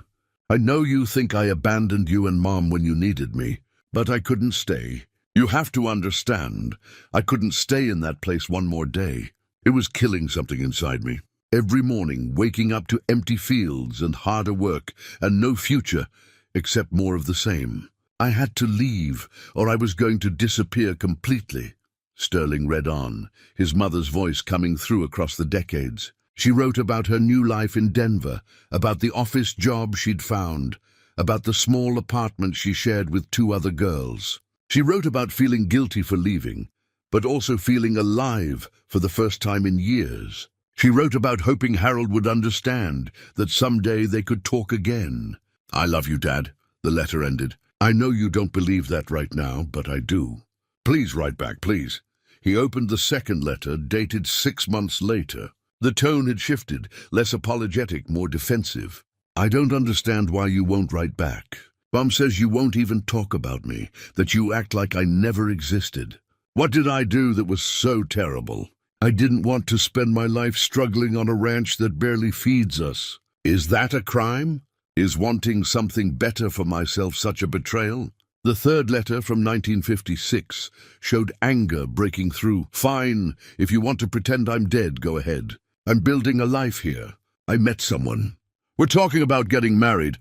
I know you think I abandoned you and Mom when you needed me, but I couldn't stay. You have to understand, I couldn't stay in that place one more day. It was killing something inside me. Every morning, waking up to empty fields and harder work and no future, except more of the same. I had to leave, or I was going to disappear completely." Sterling read on, his mother's voice coming through across the decades. She wrote about her new life in Denver, about the office job she'd found, about the small apartment she shared with 2 other girls. She wrote about feeling guilty for leaving, but also feeling alive for the first time in years. She wrote about hoping Harold would understand, that someday they could talk again. "I love you, Dad," the letter ended. "I know you don't believe that right now, but I do. Please write back, please." He opened the second letter, dated 6 months later. The tone had shifted, less apologetic, more defensive. "I don't understand why you won't write back. Mom says you won't even talk about me, that you act like I never existed. What did I do that was so terrible? I didn't want to spend my life struggling on a ranch that barely feeds us. Is that a crime? Is wanting something better for myself such a betrayal?" The third letter from 1956 showed anger breaking through. "Fine, if you want to pretend I'm dead, go ahead. I'm building a life here. I met someone. We're talking about getting married.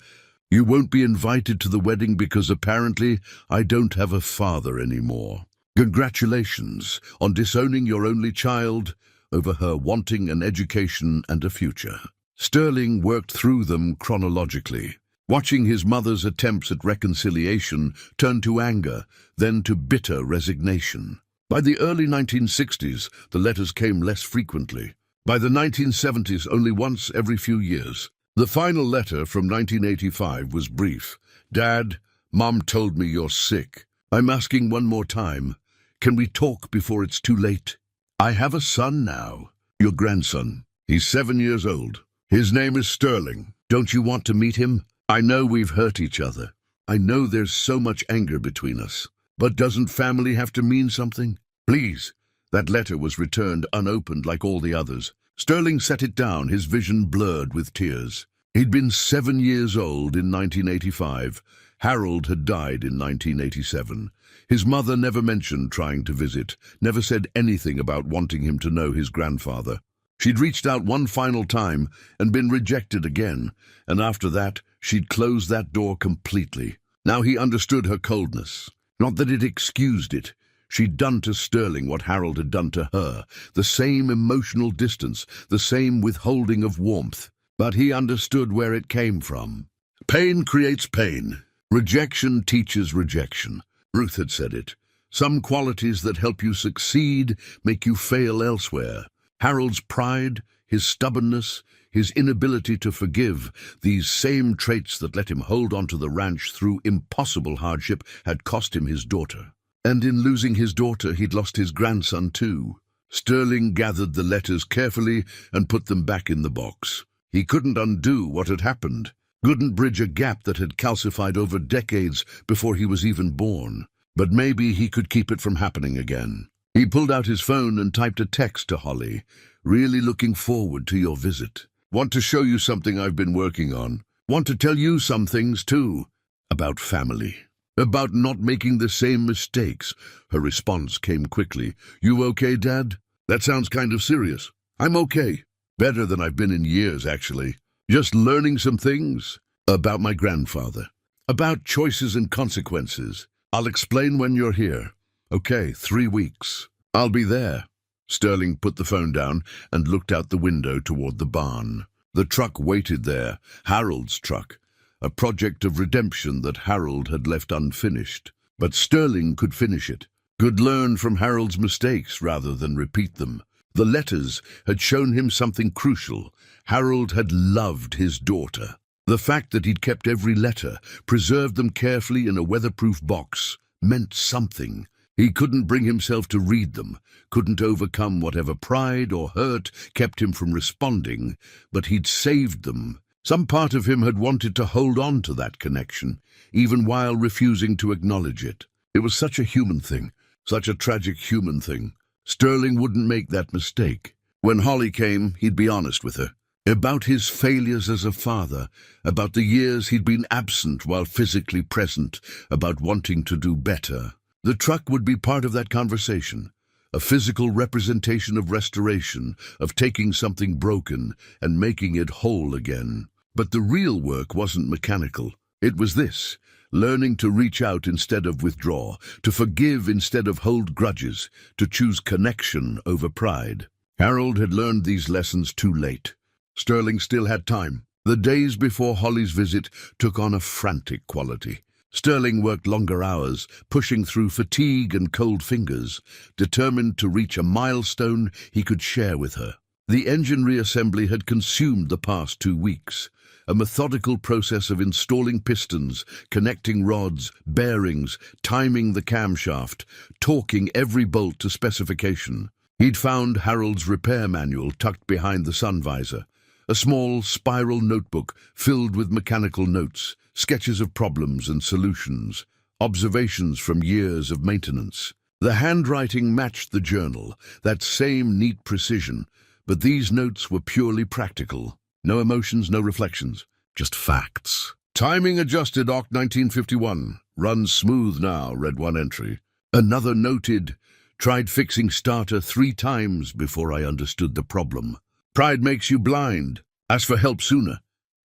You won't be invited to the wedding because apparently I don't have a father anymore. Congratulations on disowning your only child over her wanting an education and a future." Sterling worked through them chronologically. Watching his mother's attempts at reconciliation turn to anger, then to bitter resignation. By the early 1960s, the letters came less frequently. By the 1970s, only once every few years. The final letter from 1985 was brief. "Dad, Mom told me you're sick. I'm asking one more time. Can we talk before it's too late? I have a son now, your grandson. He's 7 years old. His name is Sterling. Don't you want to meet him? I know we've hurt each other. I know there's so much anger between us. But doesn't family have to mean something? Please." That letter was returned unopened like all the others. Sterling set it down, his vision blurred with tears. He'd been 7 years old in 1985. Harold had died in 1987. His mother never mentioned trying to visit, never said anything about wanting him to know his grandfather. She'd reached out one final time and been rejected again, and after that, she'd closed that door completely. Now he understood her coldness. Not that it excused it. She'd done to Sterling what Harold had done to her, the same emotional distance, the same withholding of warmth. But he understood where it came from. Pain creates pain. Rejection teaches rejection. Ruth had said it. Some qualities that help you succeed make you fail elsewhere. Harold's pride, his stubbornness, his inability to forgive, these same traits that let him hold on to the ranch through impossible hardship, had cost him his daughter. And in losing his daughter, he'd lost his grandson too. Sterling gathered the letters carefully and put them back in the box. He couldn't undo what had happened, couldn't bridge a gap that had calcified over decades before he was even born. But maybe he could keep it from happening again. He pulled out his phone and typed a text to Holly. "Really looking forward to your visit. Want to show you something I've been working on. Want to tell you some things too. About family. About not making the same mistakes." Her response came quickly. "You okay, Dad? That sounds kind of serious." "I'm okay. Better than I've been in years, actually. Just learning some things. About my grandfather. About choices and consequences. I'll explain when you're here. Okay, 3 weeks. I'll be there." Sterling put the phone down and looked out the window toward the barn. The truck waited there, Harold's truck, a project of redemption that Harold had left unfinished. But Sterling could finish it, could learn from Harold's mistakes rather than repeat them. The letters had shown him something crucial. Harold had loved his daughter. The fact that he'd kept every letter, preserved them carefully in a weatherproof box, meant something. He couldn't bring himself to read them, couldn't overcome whatever pride or hurt kept him from responding, but he'd saved them. Some part of him had wanted to hold on to that connection, even while refusing to acknowledge it. It was such a human thing, such a tragic human thing. Sterling wouldn't make that mistake. When Holly came, he'd be honest with her. About his failures as a father, about the years he'd been absent while physically present, about wanting to do better. The truck would be part of that conversation, a physical representation of restoration, of taking something broken and making it whole again. But the real work wasn't mechanical. It was this: learning to reach out instead of withdraw, to forgive instead of hold grudges, to choose connection over pride. Harold had learned these lessons too late. Sterling still had time. The days before Holly's visit took on a frantic quality. Sterling worked longer hours, pushing through fatigue and cold fingers, determined to reach a milestone he could share with her. The engine reassembly had consumed the past 2 weeks, a methodical process of installing pistons, connecting rods, bearings, timing the camshaft, torquing every bolt to specification. He'd found Harold's repair manual tucked behind the sun visor, a small spiral notebook filled with mechanical notes, sketches of problems and solutions, observations from years of maintenance. The handwriting matched the journal, that same neat precision, but these notes were purely practical. No emotions, no reflections, just facts. "Timing adjusted Oct 1951. Runs smooth now," read one entry. Another noted, "Tried fixing starter 3 times before I understood the problem. Pride makes you blind. Ask for help sooner."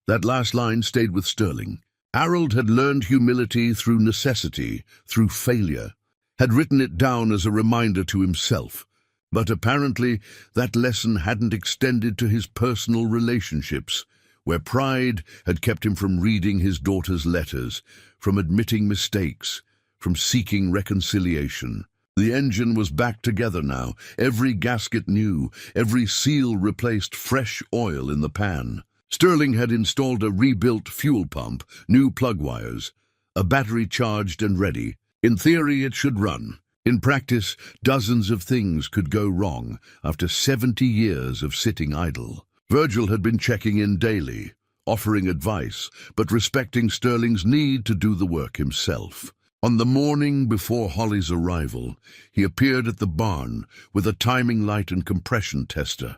That last line stayed with Sterling. Harold had learned humility through necessity, through failure, had written it down as a reminder to himself. But apparently that lesson hadn't extended to his personal relationships. where pride had kept him from reading his daughter's letters, from admitting mistakes, from seeking reconciliation. The engine was back together now, every gasket new, every seal replaced, fresh oil in the pan. Sterling had installed a rebuilt fuel pump, new plug wires, a battery charged and ready. In theory, it should run. In practice, dozens of things could go wrong after 70 years of sitting idle. Virgil had been checking in daily, offering advice, but respecting Sterling's need to do the work himself. On the morning before Holly's arrival, he appeared at the barn with a timing light and compression tester.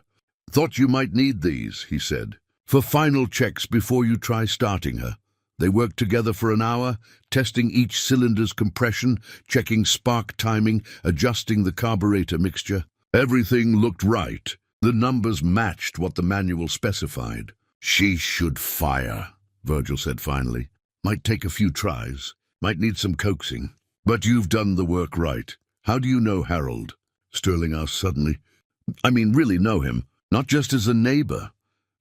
"Thought you might need these," he said, "for final checks before you try starting her." They worked together for an hour, testing each cylinder's compression, checking spark timing, adjusting the carburetor mixture. Everything looked right. The numbers matched what the manual specified. "She should fire," Virgil said finally. "Might take a few tries, might need some coaxing. But you've done the work right. How do you know Harold?" Sterling asked suddenly. "I mean, really know him, not just as a neighbor."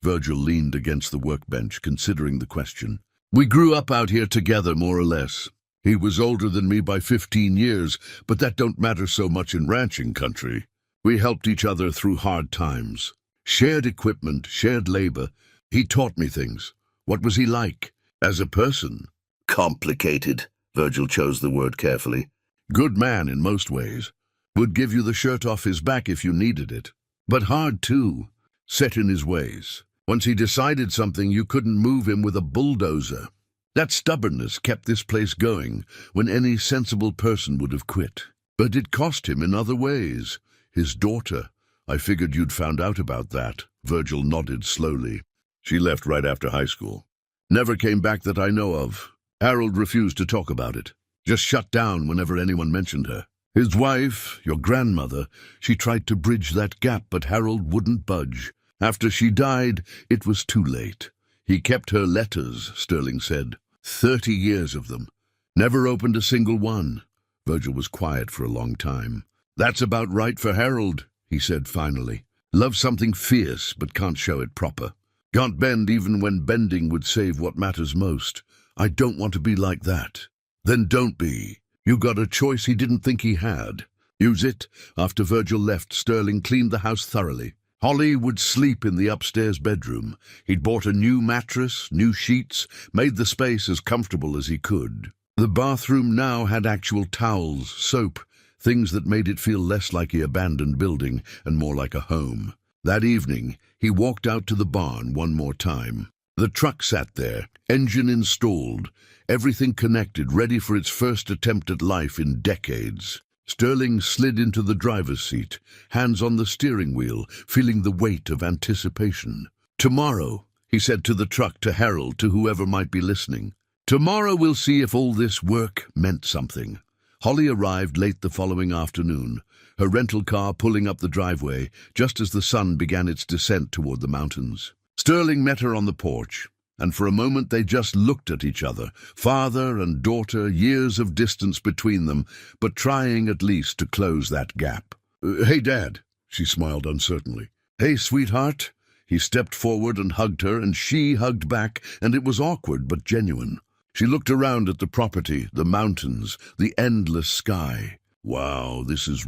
Virgil leaned against the workbench, considering the question. "We grew up out here together, more or less. He was older than me by 15 years, but that don't matter so much in ranching country. We helped each other through hard times. Shared equipment, shared labor. He taught me things. What was he like? As a person?" "Complicated." Virgil chose the word carefully. "Good man in most ways. Would give you the shirt off his back if you needed it. But hard too. Set in his ways. Once he decided something, you couldn't move him with a bulldozer. That stubbornness kept this place going when any sensible person would have quit. But it cost him in other ways. His daughter. I figured you'd found out about that." Virgil nodded slowly. "She left right after high school. Never came back that I know of. Harold refused to talk about it. Just shut down whenever anyone mentioned her. His wife, your grandmother, she tried to bridge that gap, but Harold wouldn't budge. After she died, it was too late. He kept her letters," Sterling said. 30 years of them. Never opened a single one." Virgil was quiet for a long time. "That's about right for Harold," he said finally. "Loves something fierce, but can't show it proper. Can't bend even when bending would save what matters most. I don't want to be like that." "Then don't be. You got a choice he didn't think he had. Use it." After Virgil left, Sterling cleaned the house thoroughly. Holly would sleep in the upstairs bedroom. He'd bought a new mattress, new sheets, made the space as comfortable as he could. The bathroom now had actual towels, soap, things that made it feel less like an abandoned building and more like a home. That evening, he walked out to the barn one more time. The truck sat there, engine installed, everything connected, ready for its first attempt at life in decades. Sterling slid into the driver's seat, hands on the steering wheel, feeling the weight of anticipation. "Tomorrow," he said to the truck, to Harold, to whoever might be listening. "Tomorrow we'll see if all this work meant something." Holly arrived late the following afternoon, her rental car pulling up the driveway just as the sun began its descent toward the mountains. Sterling met her on the porch, and for a moment they just looked at each other, father and daughter, years of distance between them, but trying at least to close that gap. "Hey, Dad," she smiled uncertainly. "Hey, sweetheart." He stepped forward and hugged her, and she hugged back, and it was awkward but genuine. She looked around at the property, the mountains, the endless sky. "Wow, it's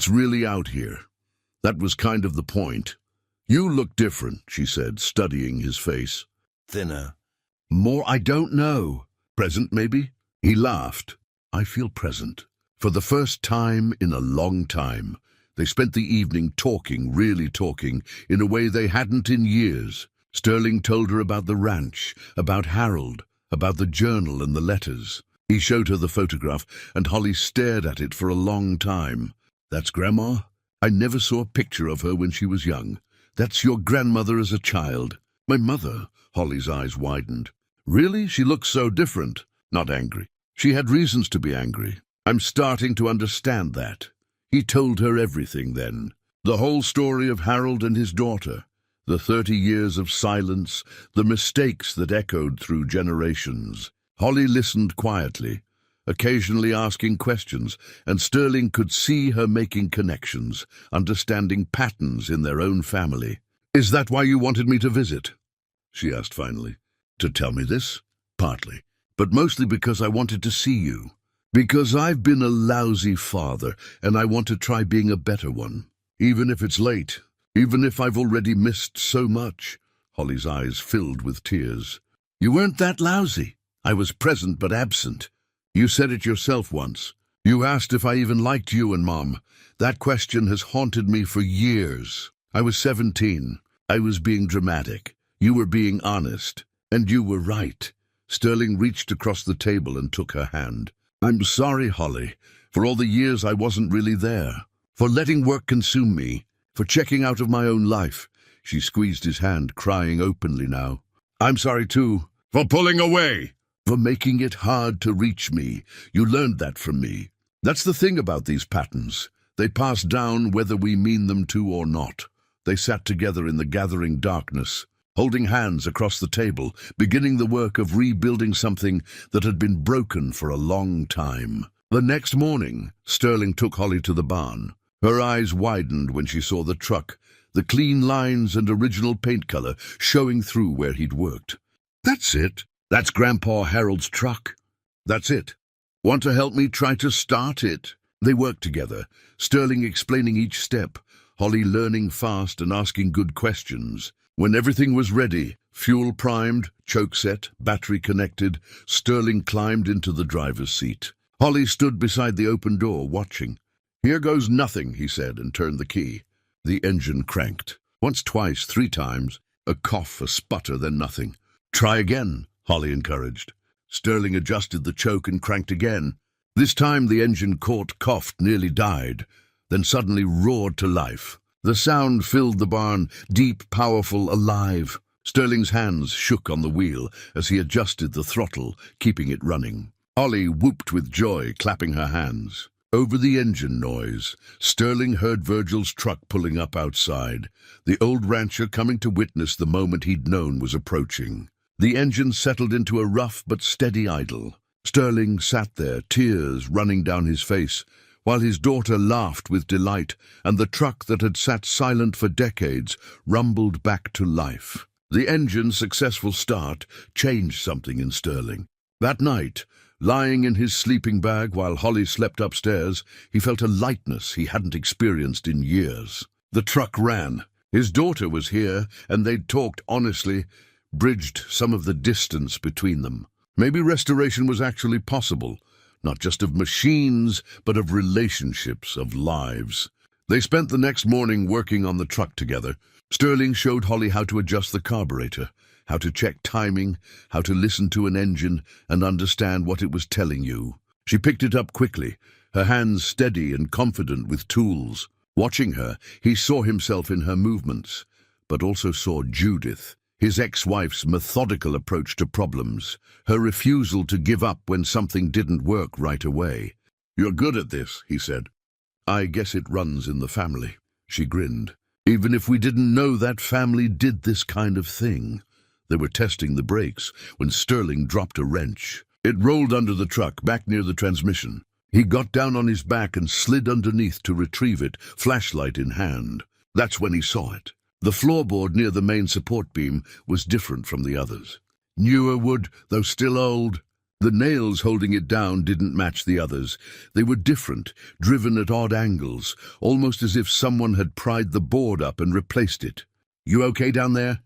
really out here." That was kind of the point. "You look different," she said, studying his face. "Thinner." "More, I don't know. Present, maybe?" He laughed. "I feel present." For the first time in a long time, they spent the evening talking, really talking, in a way they hadn't in years. Sterling told her about the ranch, about Harold, about the journal and the letters. He showed her the photograph, and Holly stared at it for a long time. "That's Grandma? I never saw a picture of her when she was young. That's your grandmother as a child." "My mother?" Holly's eyes widened. "Really? She looks so different." Not angry. She had reasons to be angry. "I'm starting to understand that." He told her everything then. The whole story of Harold and his daughter. The 30 years of silence, the mistakes that echoed through generations. Holly listened quietly, occasionally asking questions, and Sterling could see her making connections, understanding patterns in their own family. "Is that why you wanted me to visit?" she asked finally. To tell me this? Partly. But mostly because I wanted to see you. Because I've been a lousy father, and I want to try being a better one. Even if it's late. Even if I've already missed so much. Holly's eyes filled with tears. You weren't that lousy. I was present but absent. You said it yourself once. You asked if I even liked you and Mom. That question has haunted me for years. I was 17. I was being dramatic. You were being honest. And you were right. Sterling reached across the table and took her hand. I'm sorry, Holly, for all the years I wasn't really there. For letting work consume me. For checking out of my own life. She squeezed his hand, crying openly now. I'm sorry too. For pulling away. For making it hard to reach me. You learned that from me. That's the thing about these patterns. They pass down whether we mean them to or not. They sat together in the gathering darkness, holding hands across the table, beginning the work of rebuilding something that had been broken for a long time. The next morning, Sterling took Holly to the barn. Her eyes widened when she saw the truck, the clean lines and original paint color showing through where he'd worked. That's it. That's Grandpa Harold's truck. That's it. Want to help me try to start it? They worked together, Sterling explaining each step, Holly learning fast and asking good questions. When everything was ready, fuel primed, choke set, battery connected, Sterling climbed into the driver's seat. Holly stood beside the open door, watching. Here goes nothing, he said, and turned the key. The engine cranked. Once, twice, 3 times. A cough, a sputter, then nothing. Try again, Holly encouraged. Sterling adjusted the choke and cranked again. This time the engine caught, coughed, nearly died, then suddenly roared to life. The sound filled the barn, deep, powerful, alive. Sterling's hands shook on the wheel as he adjusted the throttle, keeping it running. Holly whooped with joy, clapping her hands. Over the engine noise, Sterling heard Virgil's truck pulling up outside, the old rancher coming to witness the moment he'd known was approaching. The engine settled into a rough but steady idle. Sterling sat there, tears running down his face, while his daughter laughed with delight, and the truck that had sat silent for decades rumbled back to life. The engine's successful start changed something in Sterling. That night, lying in his sleeping bag while Holly slept upstairs, he felt a lightness he hadn't experienced in years. The truck ran. His daughter was here, and they'd talked honestly, bridged some of the distance between them. Maybe restoration was actually possible, not just of machines, but of relationships, of lives. They spent the next morning working on the truck together. Sterling showed Holly how to adjust the carburetor, how to check timing, how to listen to an engine and understand what it was telling you. She picked it up quickly, her hands steady and confident with tools. Watching her, he saw himself in her movements, but also saw Judith, his ex-wife's methodical approach to problems, her refusal to give up when something didn't work right away. You're good at this, he said. I guess it runs in the family. She grinned. Even if we didn't know that family did this kind of thing. They were testing the brakes when Sterling dropped a wrench. It rolled under the truck, back near the transmission. He got down on his back and slid underneath to retrieve it, flashlight in hand. That's when he saw it. The floorboard near the main support beam was different from the others. Newer wood, though still old. The nails holding it down didn't match the others. They were different, driven at odd angles, almost as if someone had pried the board up and replaced it. You okay down there?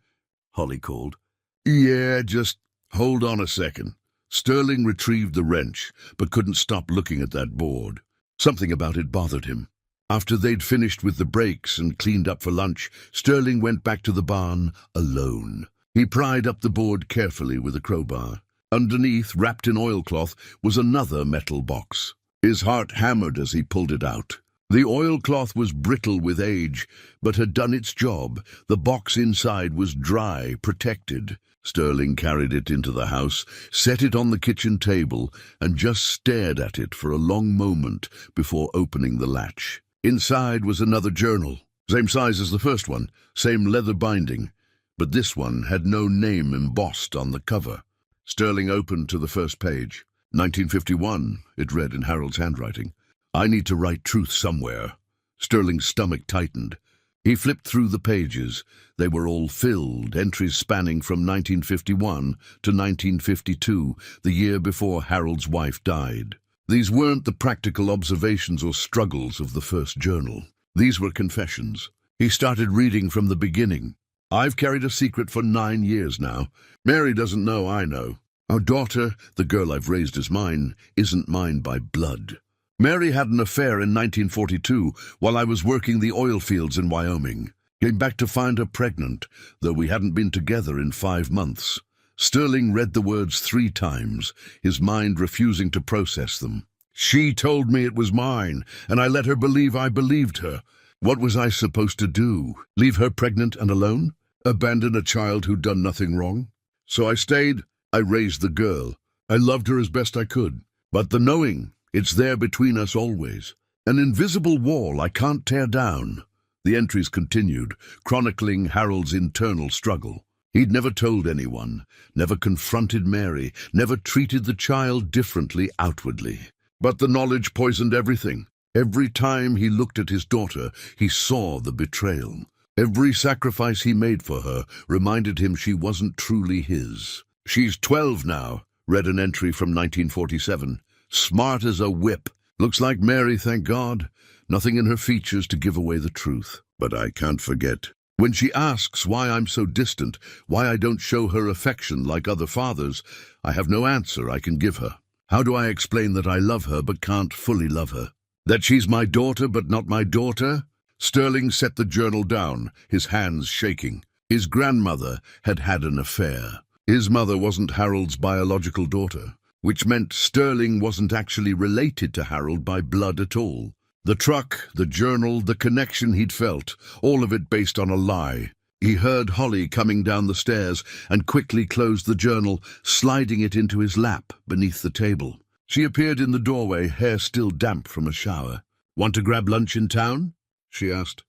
Holly called. Yeah, just hold on a second. Sterling retrieved the wrench, but couldn't stop looking at that board. Something about it bothered him. After they'd finished with the brakes and cleaned up for lunch, Sterling went back to the barn alone. He pried up the board carefully with a crowbar. Underneath, wrapped in oilcloth, was another metal box. His heart hammered as he pulled it out. The oilcloth was brittle with age, but had done its job. The box inside was dry, protected. Sterling carried it into the house, set it on the kitchen table, and just stared at it for a long moment before opening the latch. Inside was another journal, same size as the first one, same leather binding, but this one had no name embossed on the cover. Sterling opened to the first page. 1951, it read in Harold's handwriting. I need to write truth somewhere. Sterling's stomach tightened. He flipped through the pages. They were all filled, entries spanning from 1951 to 1952, the year before Harold's wife died. These weren't the practical observations or struggles of the first journal. These were confessions. He started reading from the beginning. I've carried a secret for 9 years now. Mary doesn't know I know. Our daughter, the girl I've raised as mine, isn't mine by blood. Mary had an affair in 1942 while I was working the oil fields in Wyoming. Came back to find her pregnant, though we hadn't been together in 5 months. Sterling read the words 3 times, his mind refusing to process them. She told me it was mine, and I let her believe I believed her. What was I supposed to do? Leave her pregnant and alone? Abandon a child who'd done nothing wrong? So I stayed. I raised the girl. I loved her as best I could. But the knowing, it's there between us always. An invisible wall I can't tear down. The entries continued, chronicling Harold's internal struggle. He'd never told anyone, never confronted Mary, never treated the child differently outwardly. But the knowledge poisoned everything. Every time he looked at his daughter, he saw the betrayal. Every sacrifice he made for her reminded him she wasn't truly his. She's 12 now, read an entry from 1947. Smart as a whip. Looks like Mary, thank God. Nothing in her features to give away the truth. But I can't forget. When she asks why I'm so distant, why I don't show her affection like other fathers, I have no answer I can give her. How do I explain that I love her but can't fully love her? That she's my daughter but not my daughter? Sterling set the journal down, his hands shaking. His grandmother had had an affair. His mother wasn't Harold's biological daughter, which meant Sterling wasn't actually related to Harold by blood at all. The truck, the journal, the connection he'd felt, all of it based on a lie. He heard Holly coming down the stairs and quickly closed the journal, sliding it into his lap beneath the table. She appeared in the doorway, hair still damp from a shower. "Want to grab lunch in town?" she asked.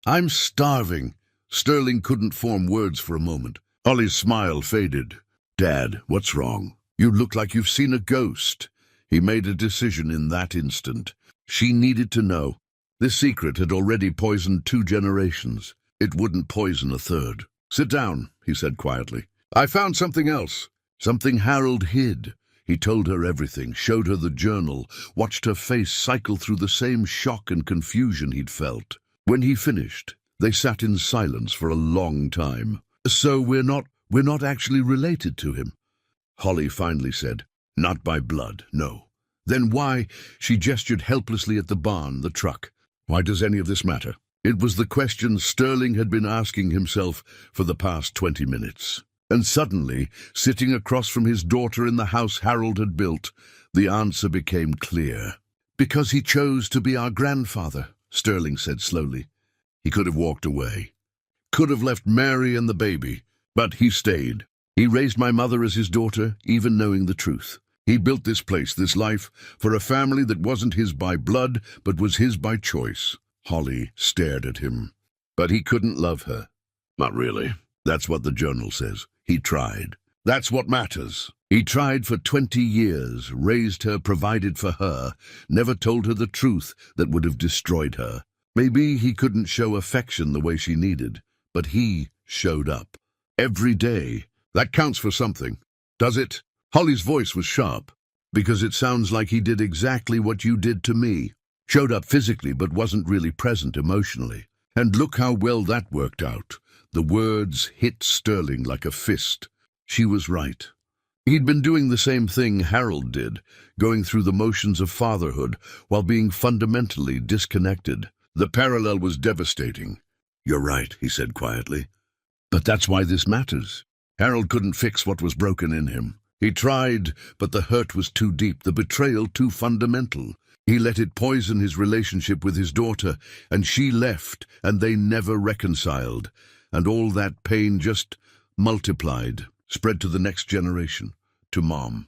"I'm starving." Sterling couldn't form words for a moment. Holly's smile faded. "Dad, what's wrong? You look like you've seen a ghost." He made a decision in that instant. She needed to know. This secret had already poisoned 2 generations. It wouldn't poison a third. "Sit down," he said quietly. "I found something else. Something Harold hid." He told her everything, showed her the journal, watched her face cycle through the same shock and confusion he'd felt. When he finished, they sat in silence for a long time. "So we're not actually related to him?" Holly finally said. "Not by blood, no." "Then why?" She gestured helplessly at the barn, the truck. "Why does any of this matter?" It was the question Sterling had been asking himself for the past 20 minutes. And suddenly, sitting across from his daughter in the house Harold had built, the answer became clear. "Because he chose to be our grandfather," Sterling said slowly. "He could have walked away. Could have left Mary and the baby. But he stayed. He raised my mother as his daughter, even knowing the truth. He built this place, this life, for a family that wasn't his by blood, but was his by choice." Holly stared at him. "But he couldn't love her." "Not really. That's what the journal says. He tried. That's what matters. He tried for 20 years, raised her, provided for her, never told her the truth that would have destroyed her. Maybe he couldn't show affection the way she needed, but he showed up. Every day. That counts for something. Does it?" Holly's voice was sharp. "Because it sounds like he did exactly what you did to me. Showed up physically but wasn't really present emotionally. And look how well that worked out." The words hit Sterling like a fist. She was right. He'd been doing the same thing Harold did, going through the motions of fatherhood while being fundamentally disconnected. The parallel was devastating. "You're right," he said quietly. "But that's why this matters." Harold couldn't fix what was broken in him. He tried, but the hurt was too deep, the betrayal too fundamental. He let it poison his relationship with his daughter, and she left, and they never reconciled. And all that pain just multiplied, spread to the next generation, to Mom,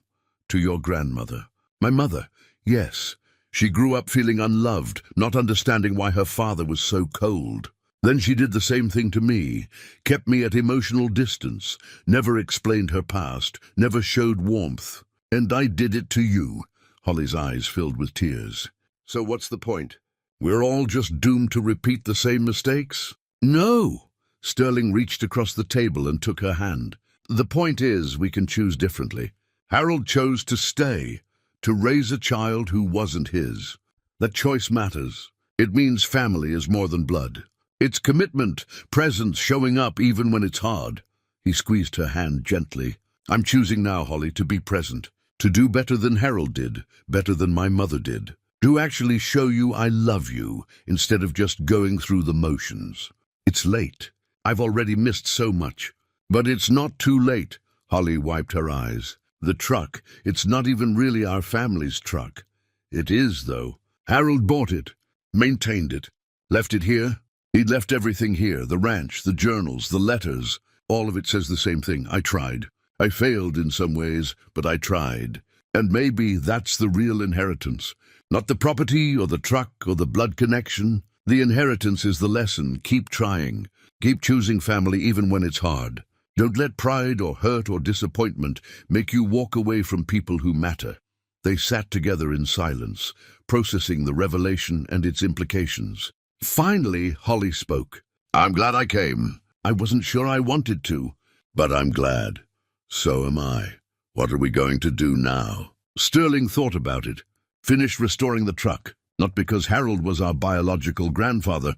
to your grandmother. My mother, yes. She grew up feeling unloved, not understanding why her father was so cold. Then she did the same thing to me, kept me at emotional distance, never explained her past, never showed warmth. And I did it to you. Holly's eyes filled with tears. "So what's the point? We're all just doomed to repeat the same mistakes?" No! Sterling reached across the table and took her hand. The point is, we can choose differently. Harold chose to stay, to raise a child who wasn't his. That choice matters. It means family is more than blood. It's commitment, presence, showing up even when it's hard. He squeezed her hand gently. I'm choosing now, Holly, to be present. To do better than Harold did, better than my mother did. To actually show you I love you, instead of just going through the motions. It's late. I've already missed so much. But it's not too late. Holly wiped her eyes. The truck, it's not even really our family's truck. It is, though. Harold bought it, maintained it, left it here. He'd left everything here, the ranch, the journals, the letters. All of it says the same thing. I tried. I failed in some ways, but I tried. And maybe that's the real inheritance. Not the property or the truck or the blood connection. The inheritance is the lesson. Keep trying. Keep choosing family even when it's hard. Don't let pride or hurt or disappointment make you walk away from people who matter. They sat together in silence, processing the revelation and its implications. Finally, Holly spoke. I'm glad I came. I wasn't sure I wanted to, but I'm glad. So am I. What are we going to do now? Sterling thought about it. Finish restoring the truck, not because Harold was our biological grandfather,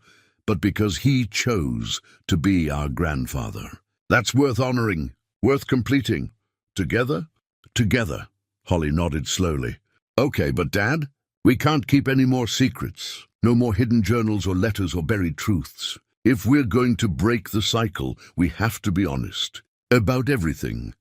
but because he chose to be our grandfather. That's worth honoring, worth completing. Together? Together. Holly nodded slowly. Okay, but Dad, we can't keep any more secrets. No more hidden journals or letters or buried truths. If we're going to break the cycle, we have to be honest. About everything.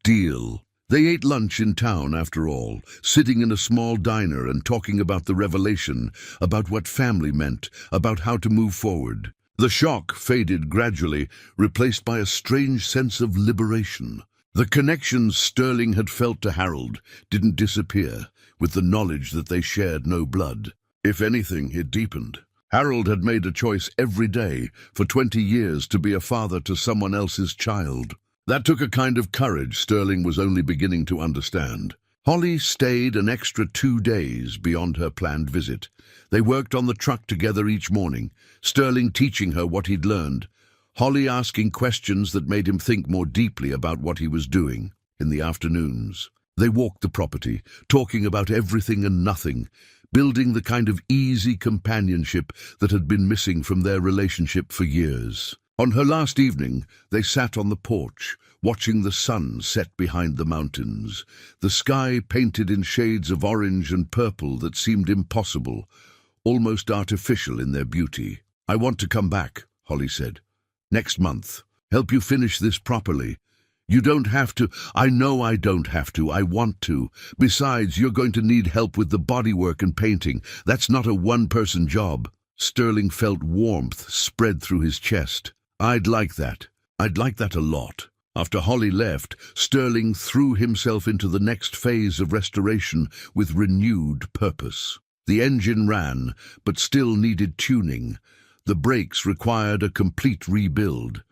Deal. They ate lunch in town, after all, sitting in a small diner and talking about the revelation, about what family meant, about how to move forward. The shock faded gradually, replaced by a strange sense of liberation. The connections Sterling had felt to Harold didn't disappear, with the knowledge that they shared no blood. If anything, it deepened. Harold had made a choice every day for 20 years to be a father to someone else's child. That took a kind of courage Sterling was only beginning to understand. Holly stayed an extra 2 days beyond her planned visit. They worked on the truck together each morning, Sterling teaching her what he'd learned, Holly asking questions that made him think more deeply about what he was doing. In the afternoons, they walked the property, talking about everything and nothing, building the kind of easy companionship that had been missing from their relationship for years. On her last evening, they sat on the porch, watching the sun set behind the mountains, the sky painted in shades of orange and purple that seemed impossible, almost artificial in their beauty. I want to come back, Holly said. Next month. Help you finish this properly. You don't have to. I know I don't have to. I want to. Besides, you're going to need help with the bodywork and painting. That's not a one-person job. Sterling felt warmth spread through his chest. I'd like that. I'd like that a lot. After Holly left, Sterling threw himself into the next phase of restoration with renewed purpose. The engine ran, but still needed tuning. The brakes required a complete rebuild.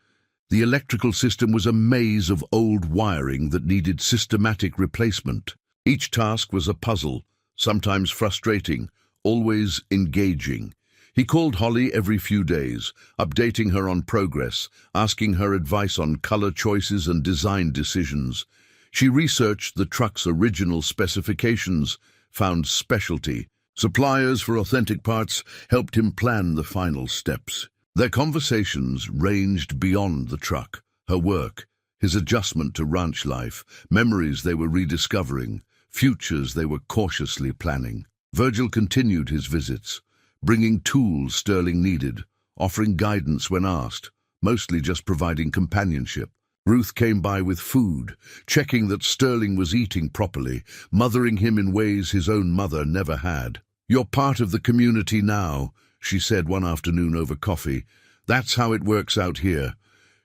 The electrical system was a maze of old wiring that needed systematic replacement. Each task was a puzzle, sometimes frustrating, always engaging. He called Holly every few days, updating her on progress, asking her advice on color choices and design decisions. She researched the truck's original specifications, found specialty. Suppliers for authentic parts helped him plan the final steps. Their conversations ranged beyond the truck, her work, his adjustment to ranch life, memories they were rediscovering, futures they were cautiously planning. Virgil continued his visits, bringing tools Sterling needed, offering guidance when asked, mostly just providing companionship. Ruth came by with food, checking that Sterling was eating properly, mothering him in ways his own mother never had. You're part of the community now, she said one afternoon over coffee. That's how it works out here.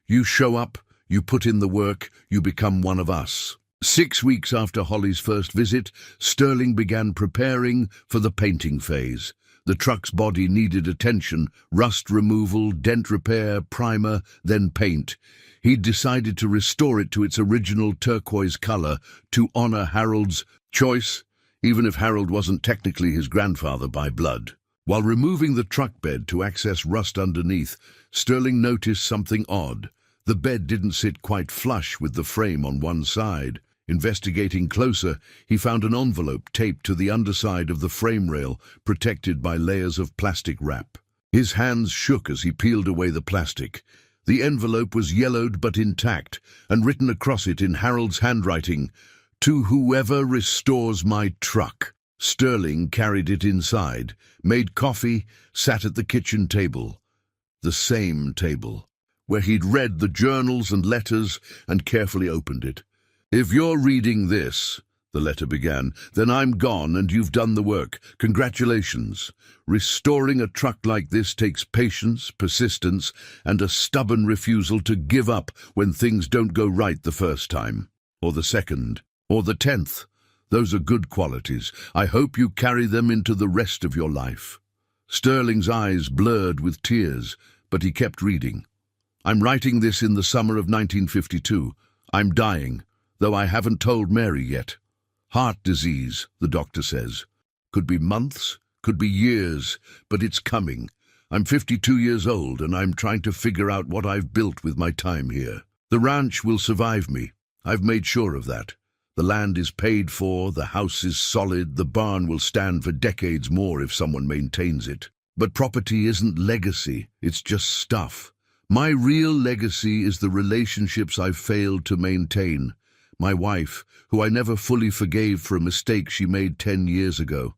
You show up, you put in the work, you become one of us. 6 weeks after Holly's first visit, Sterling began preparing for the painting phase. The truck's body needed attention, rust removal, dent repair, primer, then paint. He'd decided to restore it to its original turquoise color to honor Harold's choice, even if Harold wasn't technically his grandfather by blood. While removing the truck bed to access rust underneath, Sterling noticed something odd. The bed didn't sit quite flush with the frame on one side. Investigating closer, he found an envelope taped to the underside of the frame rail, protected by layers of plastic wrap. His hands shook as he peeled away the plastic. The envelope was yellowed but intact, and written across it in Harold's handwriting, "To whoever restores my truck." Sterling carried it inside, made coffee, sat at the kitchen table. The same table, where he'd read the journals and letters and carefully opened it. "If you're reading this," the letter began, "then I'm gone and you've done the work. Congratulations. Restoring a truck like this takes patience, persistence, and a stubborn refusal to give up when things don't go right the first time, or the second, or the 10th. Those are good qualities. I hope you carry them into the rest of your life." Sterling's eyes blurred with tears, but he kept reading. "I'm writing this in the summer of 1952. I'm dying, though I haven't told Mary yet. Heart disease, the doctor says. Could be months, could be years, but it's coming. I'm 52 years old, and I'm trying to figure out what I've built with my time here. The ranch will survive me. I've made sure of that. The land is paid for, the house is solid, the barn will stand for decades more if someone maintains it. But property isn't legacy, it's just stuff. My real legacy is the relationships I've failed to maintain. My wife, who I never fully forgave for a mistake she made 10 years ago.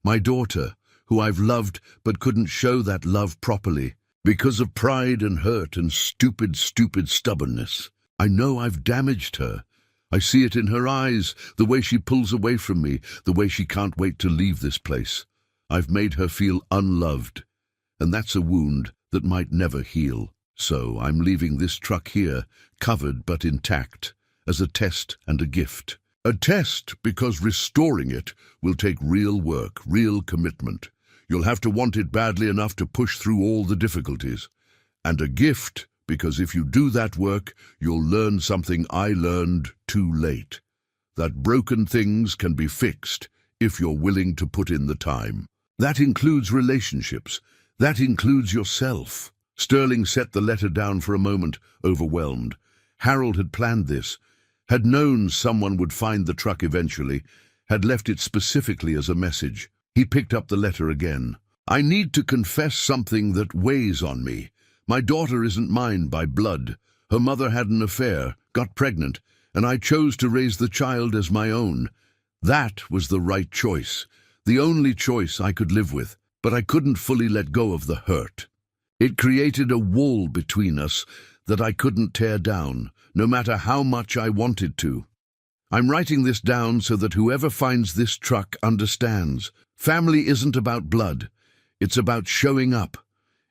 My daughter, who I've loved but couldn't show that love properly because of pride and hurt and stupid stubbornness. I know I've damaged her. I see it in her eyes, the way she pulls away from me, the way she can't wait to leave this place. I've made her feel unloved, and that's a wound that might never heal. So I'm leaving this truck here, covered but intact, as a test and a gift. A test because restoring it will take real work, real commitment. You'll have to want it badly enough to push through all the difficulties. And a gift because if you do that work, you'll learn something I learned too late. That broken things can be fixed if you're willing to put in the time. That includes relationships. That includes yourself." Sterling set the letter down for a moment, overwhelmed. Harold had planned this, had known someone would find the truck eventually, had left it specifically as a message. He picked up the letter again. "I need to confess something that weighs on me. My daughter isn't mine by blood. Her mother had an affair, got pregnant, and I chose to raise the child as my own. That was the right choice, the only choice I could live with, but I couldn't fully let go of the hurt. It created a wall between us that I couldn't tear down, no matter how much I wanted to. I'm writing this down so that whoever finds this truck understands. Family isn't about blood. It's about showing up.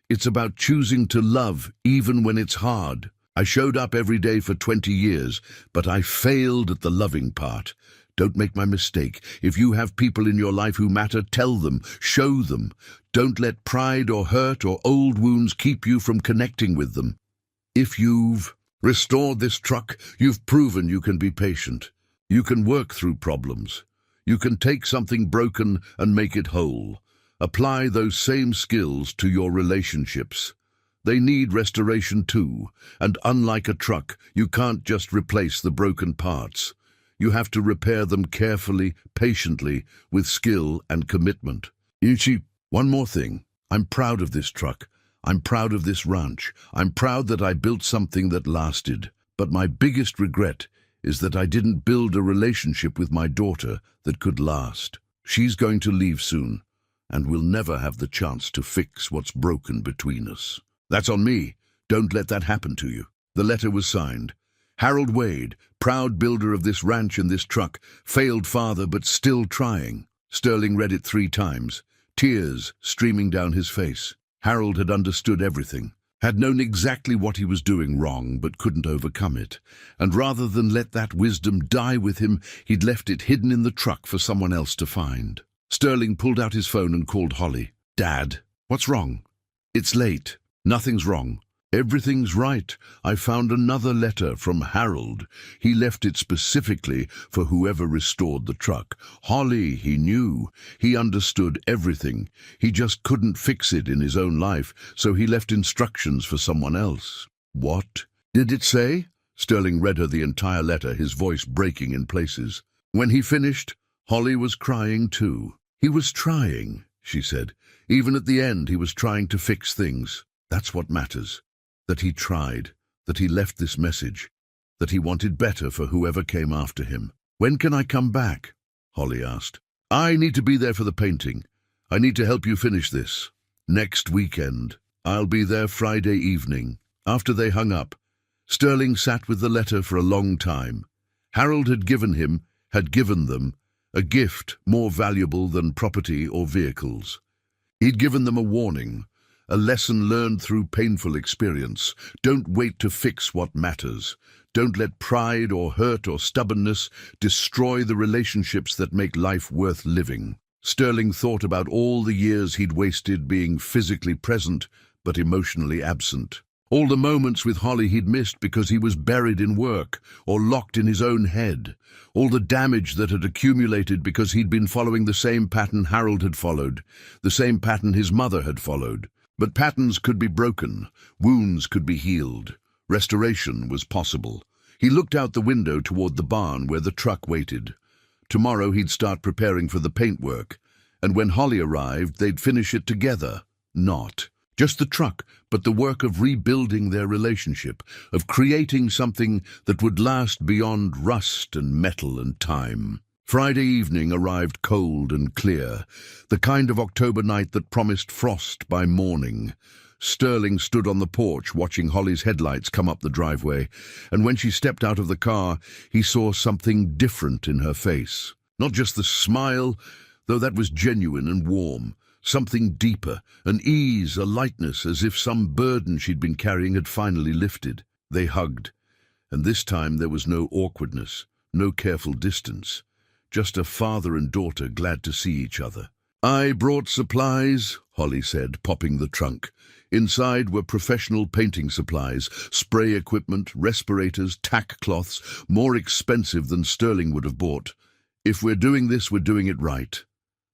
It's about choosing to love even when it's hard. I showed up every day for 20 years, but I failed at the loving part. Don't make my mistake. If you have people in your life who matter, tell them, show them. Don't let pride or hurt or old wounds keep you from connecting with them. If you've restored this truck, you've proven you can be patient. You can work through problems. You can take something broken and make it whole. Apply those same skills to your relationships. They need restoration too, and unlike a truck, you can't just replace the broken parts. You have to repair them carefully, patiently, with skill and commitment. Ichi, one more thing. I'm proud of this truck. I'm proud of this ranch. I'm proud that I built something that lasted. But my biggest regret is that I didn't build a relationship with my daughter that could last. She's going to leave soon, and we'll never have the chance to fix what's broken between us. That's on me. Don't let that happen to you." The letter was signed. Harold Wade, proud builder of this ranch and this truck, failed father but still trying. Sterling read it 3 times, tears streaming down his face. Harold had understood everything, had known exactly what he was doing wrong but couldn't overcome it. And rather than let that wisdom die with him, he'd left it hidden in the truck for someone else to find. Sterling pulled out his phone and called Holly. "Dad, what's wrong?" "It's late. Nothing's wrong. "Everything's right. I found another letter from Harold. He left it specifically for whoever restored the truck. Holly, he knew. He understood everything. He just couldn't fix it in his own life, so he left instructions for someone else." "What did it say?" Sterling read her the entire letter, his voice breaking in places. When he finished, Holly was crying too. "He was trying," she said. "Even at the end, he was trying to fix things. That's what matters. That he tried, that he left this message, that he wanted better for whoever came after him." "When can I come back?" Holly asked. "I need to be there for the painting. I need to help you finish this." "Next weekend. I'll be there Friday evening." After they hung up, Sterling sat with the letter for a long time. Harold had given them, a gift more valuable than property or vehicles. He'd given them a warning, a lesson learned through painful experience. Don't wait to fix what matters. Don't let pride or hurt or stubbornness destroy the relationships that make life worth living. Sterling thought about all the years he'd wasted being physically present but emotionally absent. All the moments with Holly he'd missed because he was buried in work or locked in his own head. All the damage that had accumulated because he'd been following the same pattern Harold had followed, the same pattern his mother had followed. But patterns could be broken, wounds could be healed, restoration was possible. He looked out the window toward the barn where the truck waited. Tomorrow he'd start preparing for the paintwork, and when Holly arrived, they'd finish it together. Not just the truck, but the work of rebuilding their relationship, of creating something that would last beyond rust and metal and time. Friday evening arrived cold and clear, the kind of October night that promised frost by morning. Sterling stood on the porch watching Holly's headlights come up the driveway, and when she stepped out of the car, he saw something different in her face. Not just the smile, though that was genuine and warm. Something deeper, an ease, a lightness, as if some burden she'd been carrying had finally lifted. They hugged, and this time there was no awkwardness, no careful distance. Just a father and daughter glad to see each other. "I brought supplies," Holly said, popping the trunk. Inside were professional painting supplies, spray equipment, respirators, tack cloths, more expensive than Sterling would have bought. "If we're doing this, we're doing it right."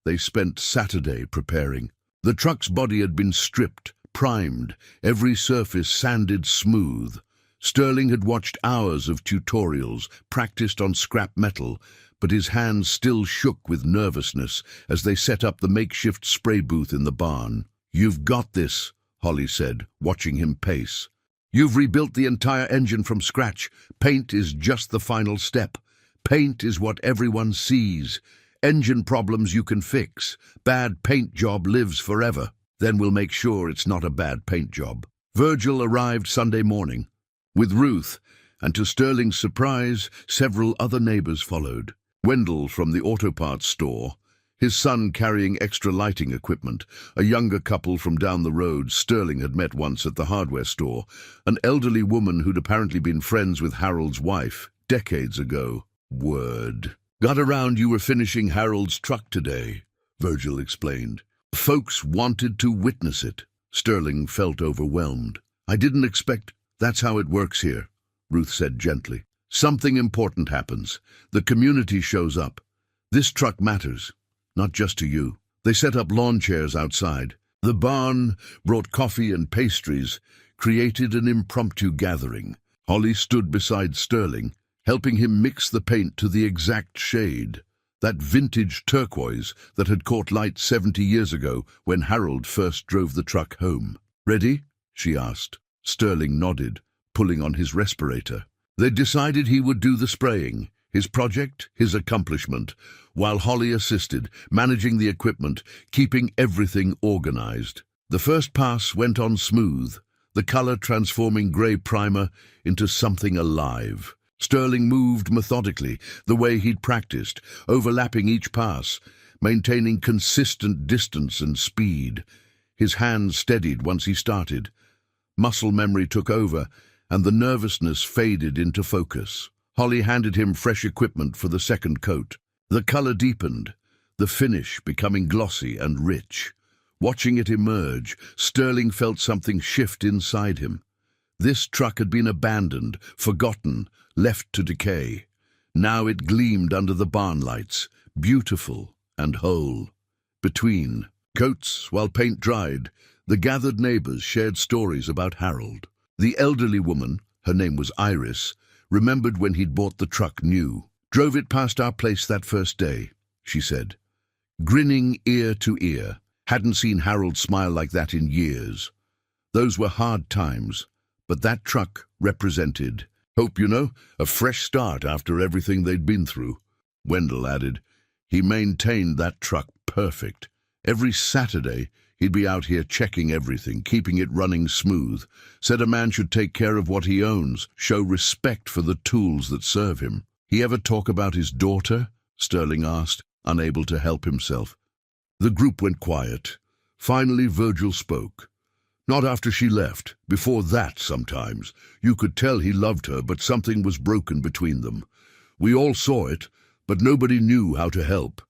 They spent Saturday preparing. The truck's body had been stripped, primed, every surface sanded smooth. Sterling had watched hours of tutorials, practiced on scrap metal, but his hands still shook with nervousness as they set up the makeshift spray booth in the barn. "You've got this," Holly said, watching him pace. "You've rebuilt the entire engine from scratch. Paint is just the final step. Paint is what everyone sees. Engine problems you can fix. Bad paint job lives forever. Then we'll make sure it's not a bad paint job." Virgil arrived Sunday morning with Ruth, and to Sterling's surprise, several other neighbors followed. Wendell from the auto parts store, his son carrying extra lighting equipment, a younger couple from down the road Sterling had met once at the hardware store, an elderly woman who'd apparently been friends with Harold's wife decades ago. Word. "Got around you were finishing Harold's truck today," Virgil explained. "Folks wanted to witness it." Sterling felt overwhelmed. "I didn't expect—" "That's how it works here," Ruth said gently. "Something important happens. The community shows up. This truck matters, not just to you." They set up lawn chairs outside. The barn brought coffee and pastries, created an impromptu gathering. Holly stood beside Sterling, helping him mix the paint to the exact shade, that vintage turquoise that had caught light 70 years ago when Harold first drove the truck home. "Ready?" she asked. Sterling nodded, pulling on his respirator. They decided he would do the spraying, his project, his accomplishment, while Holly assisted, managing the equipment, keeping everything organized. The first pass went on smooth, the color transforming gray primer into something alive. Sterling moved methodically, the way he'd practiced, overlapping each pass, maintaining consistent distance and speed. His hands steadied once he started. Muscle memory took over, and the nervousness faded into focus. Holly handed him fresh equipment for the second coat. The color deepened, the finish becoming glossy and rich. Watching it emerge, Sterling felt something shift inside him. This truck had been abandoned, forgotten, left to decay. Now it gleamed under the barn lights, beautiful and whole. Between coats, while paint dried, the gathered neighbors shared stories about Harold. The elderly woman, her name was Iris, remembered when he'd bought the truck new. "Drove it past our place that first day," she said, grinning ear to ear. Hadn't seen Harold smile like that in years. Those were hard times, but that truck represented hope, a fresh start after everything they'd been through. Wendell added, he maintained that truck perfect. Every Saturday, he'd be out here checking everything, keeping it running smooth. Said a man should take care of what he owns, show respect for the tools that serve him. "He ever talk about his daughter?" Sterling asked, unable to help himself. The group went quiet. Finally, Virgil spoke. "Not after she left. Before that, sometimes. You could tell he loved her, but something was broken between them. We all saw it, but nobody knew how to help.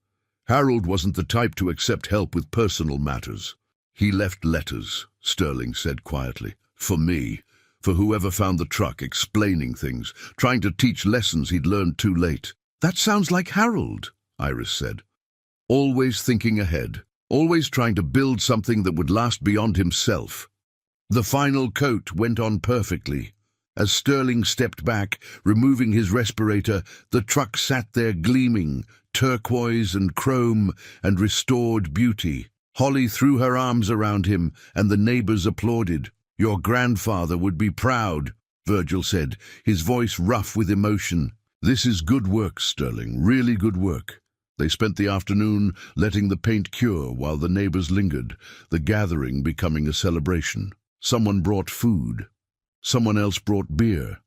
Harold wasn't the type to accept help with personal matters. He left letters," Sterling said quietly. "For me, for whoever found the truck, explaining things, trying to teach lessons he'd learned too late." "That sounds like Harold," Iris said. "Always thinking ahead, always trying to build something that would last beyond himself." The final coat went on perfectly. As Sterling stepped back, removing his respirator, the truck sat there gleaming, turquoise and chrome and restored beauty. Holly threw her arms around him, and the neighbors applauded. "Your grandfather would be proud," Virgil said, his voice rough with emotion. "This is good work, Sterling, really good work." They spent the afternoon letting the paint cure while the neighbors lingered, the gathering becoming a celebration. Someone brought food. Someone else brought beer.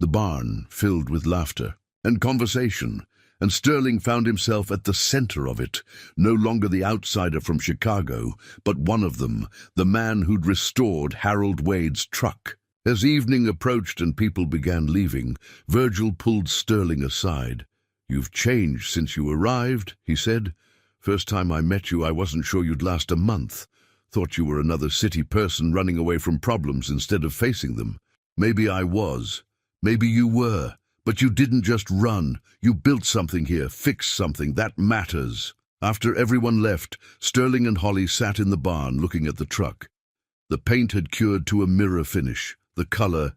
The barn filled with laughter and conversation, and Sterling found himself at the center of it, no longer the outsider from Chicago, but one of them, the man who'd restored Harold Wade's truck. As evening approached and people began leaving, Virgil pulled Sterling aside. "You've changed since you arrived," he said. "First time I met you, I wasn't sure you'd last a month. Thought you were another city person running away from problems instead of facing them. Maybe I was. Maybe you were. But you didn't just run. You built something here, fixed something. That matters." After everyone left, Sterling and Holly sat in the barn looking at the truck. The paint had cured to a mirror finish. The color...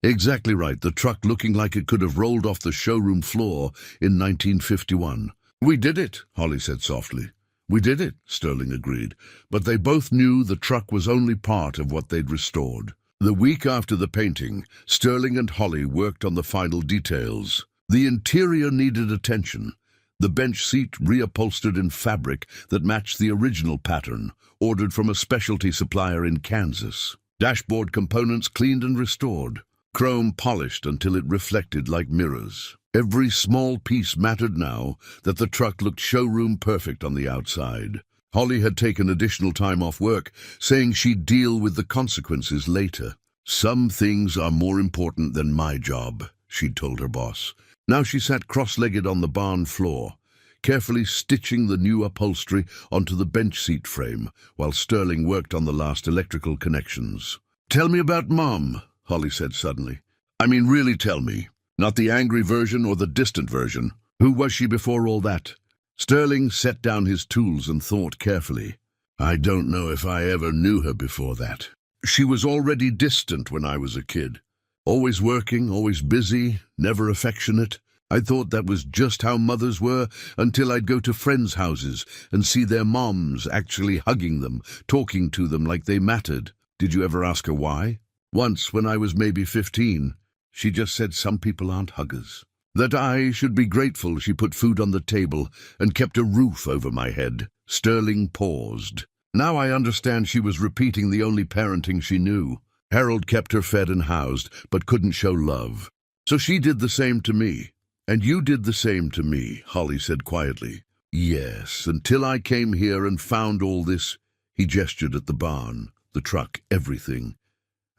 Exactly right, the truck looking like it could have rolled off the showroom floor in 1951. "We did it," Holly said softly. "We did it," Sterling agreed, but they both knew the truck was only part of what they'd restored. The week after the painting, Sterling and Holly worked on the final details. The interior needed attention. The bench seat reupholstered in fabric that matched the original pattern, ordered from a specialty supplier in Kansas. Dashboard components cleaned and restored. Chrome polished until it reflected like mirrors. Every small piece mattered now that the truck looked showroom perfect on the outside. Holly had taken additional time off work, saying she'd deal with the consequences later. "Some things are more important than my job," she'd told her boss. Now she sat cross-legged on the barn floor, carefully stitching the new upholstery onto the bench seat frame, while Sterling worked on the last electrical connections. "Tell me about Mom," Holly said suddenly. "I mean, really tell me. Not the angry version or the distant version. Who was she before all that?" Sterling set down his tools and thought carefully. "I don't know if I ever knew her before that. She was already distant when I was a kid. Always working, always busy, never affectionate. I thought that was just how mothers were until I'd go to friends' houses and see their moms actually hugging them, talking to them like they mattered. Did you ever ask her why? Once, when I was maybe 15, she just said some people aren't huggers. That I should be grateful she put food on the table and kept a roof over my head." Sterling paused. Now I understand she was repeating the only parenting she knew. Harold kept her fed and housed, but couldn't show love. "So she did the same to me. And you did the same to me," Holly said quietly. "Yes, until I came here and found all this." He gestured at the barn, the truck, everything,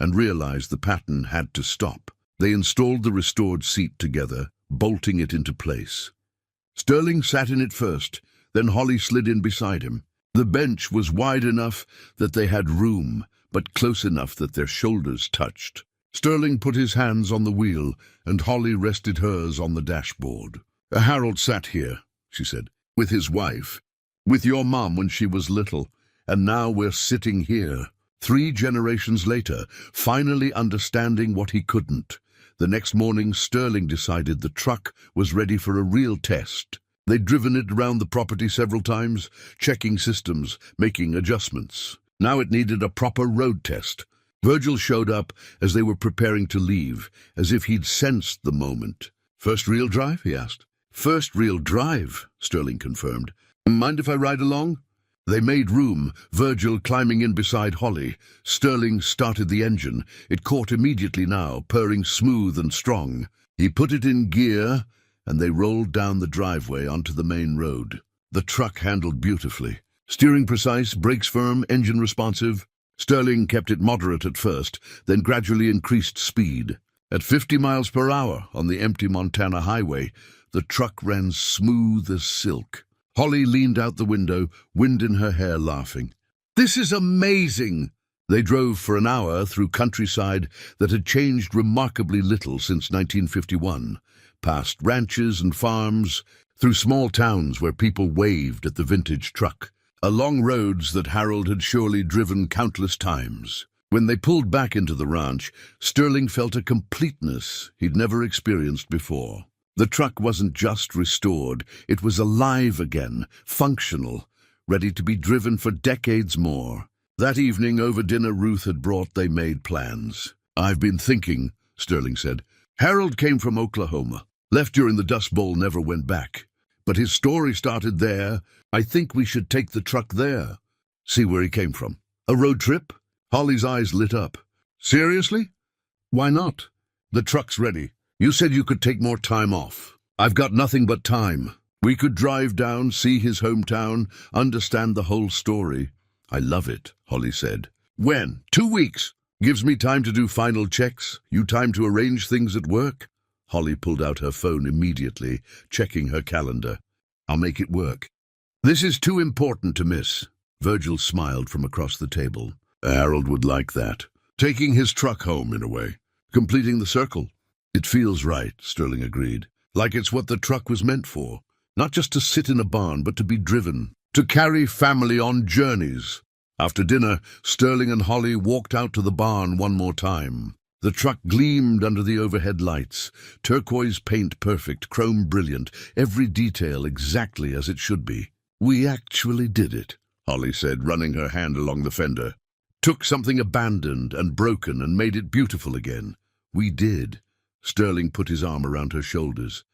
and realized the pattern had to stop. They installed the restored seat together, bolting it into place. Sterling sat in it first, then Holly slid in beside him. The bench was wide enough that they had room, but close enough that their shoulders touched. Sterling put his hands on the wheel, and Holly rested hers on the dashboard. "Harold sat here," she said, "with his wife, with your mom when she was little, and now we're sitting here, 3 generations later, finally understanding what he couldn't." The next morning, Sterling decided the truck was ready for a real test. They'd driven it around the property several times, checking systems, making adjustments. Now it needed a proper road test. Virgil showed up as they were preparing to leave, as if he'd sensed the moment. "First real drive?" he asked. "First real drive," Sterling confirmed. "Mind if I ride along?" They made room, Virgil climbing in beside Holly. Sterling started the engine. It caught immediately now, purring smooth and strong. He put it in gear, and they rolled down the driveway onto the main road. The truck handled beautifully. Steering precise, brakes firm, engine responsive. Sterling kept it moderate at first, then gradually increased speed. At 50 miles per hour on the empty Montana highway, the truck ran smooth as silk. Holly leaned out the window, wind in her hair, laughing. "This is amazing!" They drove for an hour through countryside that had changed remarkably little since 1951, past ranches and farms, through small towns where people waved at the vintage truck, along roads that Harold had surely driven countless times. When they pulled back into the ranch, Sterling felt a completeness he'd never experienced before. The truck wasn't just restored, it was alive again, functional, ready to be driven for decades more. That evening over dinner Ruth had brought they made plans. "I've been thinking," Sterling said. "Harold came from Oklahoma, left during the Dust Bowl, never went back. But his story started there. I think we should take the truck there. See where he came from. A road trip?" Holly's eyes lit up. "Seriously? Why not? The truck's ready. You said you could take more time off. I've got nothing but time. We could drive down, see his hometown, understand the whole story." "I love it," Holly said. "When? 2 weeks. Gives me time to do final checks. You time to arrange things at work?" Holly pulled out her phone immediately, checking her calendar. "I'll make it work." "This is too important to miss." Virgil smiled from across the table. "Harold would like that. Taking his truck home, in a way. Completing the circle." "It feels right," Sterling agreed. "Like it's what the truck was meant for. Not just to sit in a barn, but to be driven. To carry family on journeys." After dinner, Sterling and Holly walked out to the barn one more time. The truck gleamed under the overhead lights. Turquoise paint perfect, chrome brilliant, every detail exactly as it should be. "We actually did it," Holly said, running her hand along the fender. "Took something abandoned and broken and made it beautiful again. We did." Sterling put his arm around her shoulders,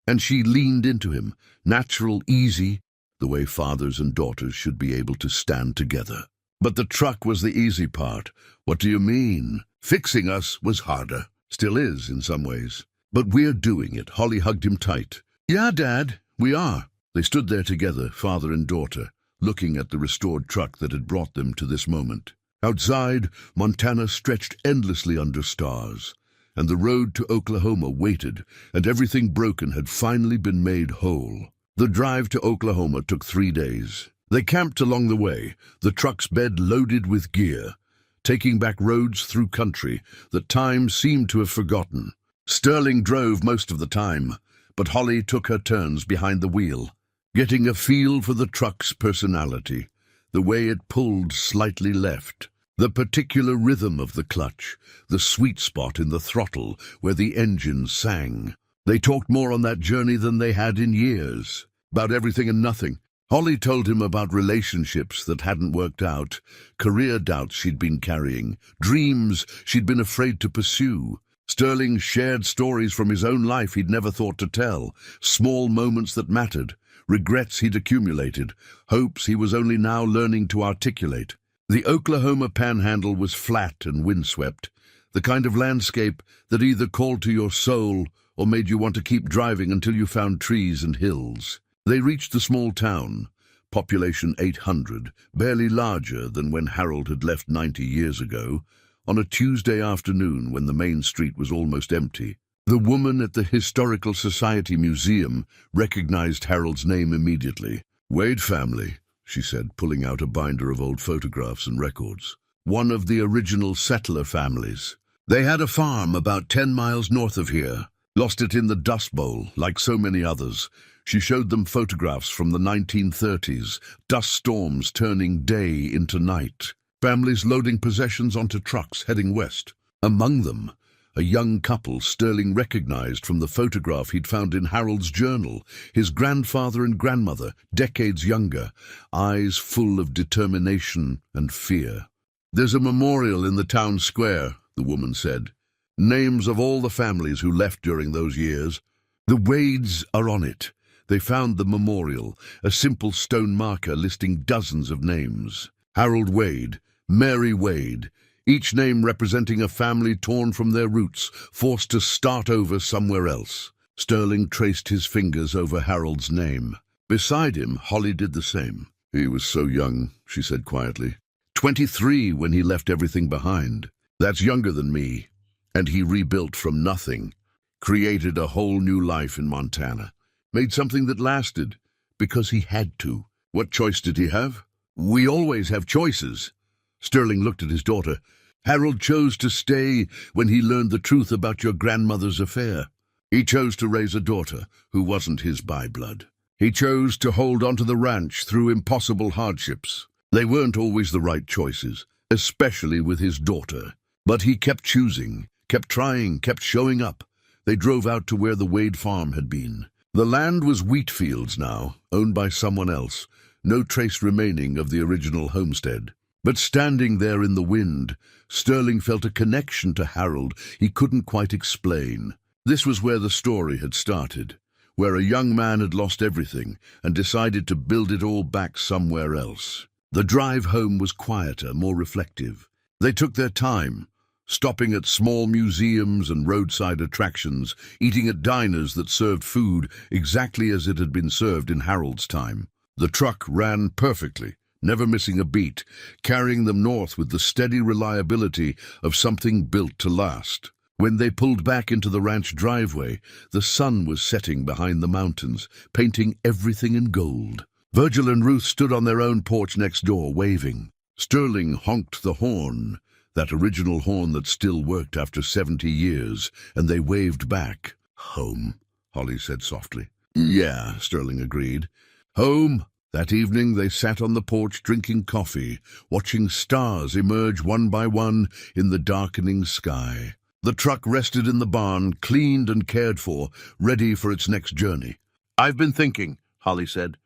and she leaned into him, natural, easy, the way fathers and daughters should be able to stand together. "But the truck was the easy part." "What do you mean?" "Fixing us was harder. Still is, in some ways. But we're doing it." Holly hugged him tight. "Yeah, Dad, we are." They stood there together, father and daughter, looking at the restored truck that had brought them to this moment. Outside, Montana stretched endlessly under stars, and the road to Oklahoma waited, and everything broken had finally been made whole. The drive to Oklahoma took 3 days. They camped along the way, the truck's bed loaded with gear, taking back roads through country that time seemed to have forgotten. Sterling drove most of the time, but Holly took her turns behind the wheel, getting a feel for the truck's personality, the way it pulled slightly left, the particular rhythm of the clutch, the sweet spot in the throttle where the engine sang. They talked more on that journey than they had in years, about everything and nothing. Holly told him about relationships that hadn't worked out, career doubts she'd been carrying, dreams she'd been afraid to pursue. Sterling shared stories from his own life he'd never thought to tell, small moments that mattered, regrets he'd accumulated, hopes he was only now learning to articulate. The Oklahoma panhandle was flat and windswept, the kind of landscape that either called to your soul or made you want to keep driving until you found trees and hills. They reached the small town, population 800, barely larger than when Harold had left 90 years ago, on a Tuesday afternoon when the main street was almost empty. The woman at the Historical Society Museum recognized Harold's name immediately. "Wade family," she said, pulling out a binder of old photographs and records. "One of the original settler families. They had a farm about 10 miles north of here. Lost it in the Dust Bowl, like so many others. She showed them photographs from the 1930s, dust storms turning day into night. Families loading possessions onto trucks heading west. Among them, a young couple Sterling recognized from the photograph he'd found in Harold's journal. His grandfather and grandmother, decades younger, eyes full of determination and fear. "There's a memorial in the town square," the woman said. "Names of all the families who left during those years. The Wades are on it." They found the memorial, a simple stone marker listing dozens of names. Harold Wade, Mary Wade, each name representing a family torn from their roots, forced to start over somewhere else. Sterling traced his fingers over Harold's name. Beside him, Holly did the same. "He was so young," she said quietly. 23 when he left everything behind. That's younger than me. And he rebuilt from nothing, created a whole new life in Montana, made something that lasted, because he had to. What choice did he have? We always have choices. Sterling looked at his daughter. "Harold chose to stay when he learned the truth about your grandmother's affair. He chose to raise a daughter who wasn't his by blood. He chose to hold onto the ranch through impossible hardships. They weren't always the right choices, especially with his daughter. But he kept choosing, kept trying, kept showing up." They drove out to where the Wade farm had been. The land was wheat fields now, owned by someone else, no trace remaining of the original homestead. But standing there in the wind, Sterling felt a connection to Harold he couldn't quite explain. This was where the story had started, where a young man had lost everything and decided to build it all back somewhere else. The drive home was quieter, more reflective. They took their time, stopping at small museums and roadside attractions, eating at diners that served food exactly as it had been served in Harold's time. The truck ran perfectly, never missing a beat, carrying them north with the steady reliability of something built to last. When they pulled back into the ranch driveway, the sun was setting behind the mountains, painting everything in gold. Virgil and Ruth stood on their own porch next door, waving. Sterling honked the horn, that original horn that still worked after 70 years, and they waved back. "Home," Holly said softly. "Yeah," Sterling agreed. "Home." That evening they sat on the porch drinking coffee, watching stars emerge one by one in the darkening sky. The truck rested in the barn, cleaned and cared for, ready for its next journey. "I've been thinking," Holly said.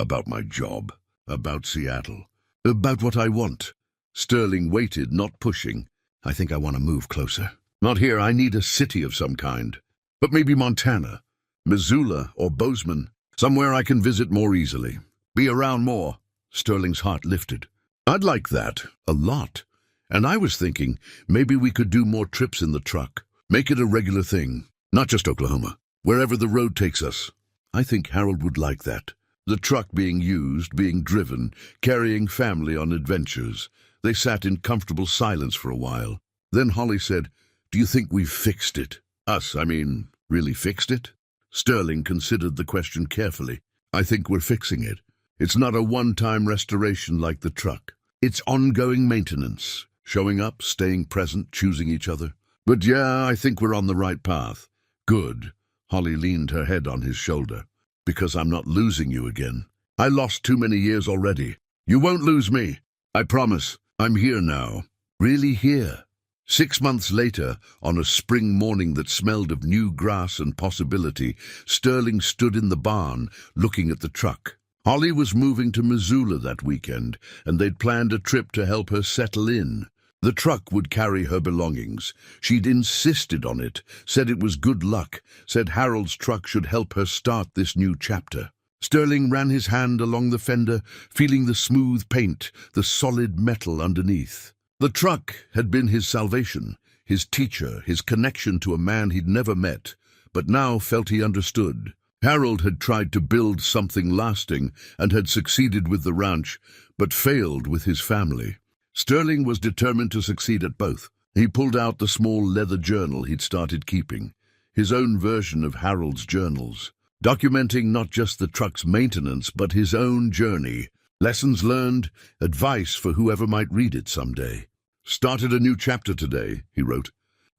"About my job, about Seattle, about what I want." Sterling waited, not pushing. "I think I want to move closer. Not here, I need a city of some kind. But maybe Montana, Missoula or Bozeman, somewhere I can visit more easily. Be around more." Sterling's heart lifted. "I'd like that, a lot. And I was thinking, maybe we could do more trips in the truck. Make it a regular thing, not just Oklahoma, wherever the road takes us. I think Harold would like that. The truck being used, being driven, carrying family on adventures." They sat in comfortable silence for a while. Then Holly said, "Do you think we've fixed it? Us, I mean, really fixed it?" Sterling considered the question carefully. "I think we're fixing it. It's not a one-time restoration like the truck. It's ongoing maintenance, showing up, staying present, choosing each other. But yeah, I think we're on the right path." "Good." Holly leaned her head on his shoulder. "Because I'm not losing you again. I lost too many years already. You won't lose me. I promise. I'm here now. Really here." 6 months later, on a spring morning that smelled of new grass and possibility, Sterling stood in the barn, looking at the truck. Holly was moving to Missoula that weekend, and they'd planned a trip to help her settle in. The truck would carry her belongings. She'd insisted on it, said it was good luck, said Harold's truck should help her start this new chapter. Sterling ran his hand along the fender, feeling the smooth paint, the solid metal underneath. The truck had been his salvation, his teacher, his connection to a man he'd never met, but now felt he understood. Harold had tried to build something lasting and had succeeded with the ranch, but failed with his family. Sterling was determined to succeed at both. He pulled out the small leather journal he'd started keeping, his own version of Harold's journals, documenting not just the truck's maintenance, but his own journey, lessons learned, advice for whoever might read it someday. "Started a new chapter today," he wrote.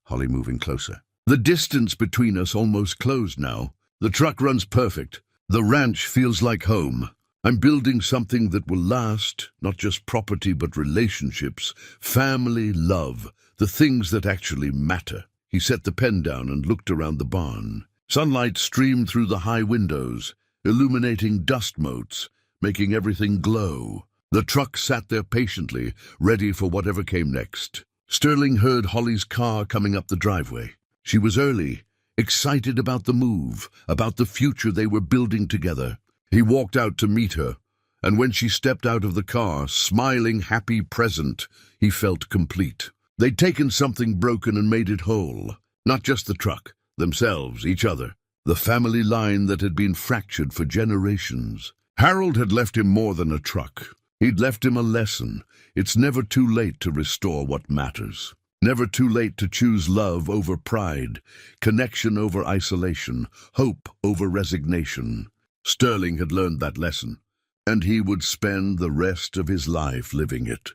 Holly moving closer. The distance between us almost closed now. The truck runs perfect. The ranch feels like home. I'm building something that will last, not just property but relationships, family, love, the things that actually matter. He set the pen down and looked around the barn. Sunlight streamed through the high windows, illuminating dust motes, making everything glow. The truck sat there patiently, ready for whatever came next. Sterling heard Holly's car coming up the driveway. She was early, excited about the move, about the future they were building together. He walked out to meet her, and when she stepped out of the car, smiling, happy, present, he felt complete. They'd taken something broken and made it whole. Not just the truck, themselves, each other. The family line that had been fractured for generations. Harold had left him more than a truck. He'd left him a lesson. It's never too late to restore what matters. Never too late to choose love over pride, connection over isolation, hope over resignation. Sterling had learned that lesson, and he would spend the rest of his life living it.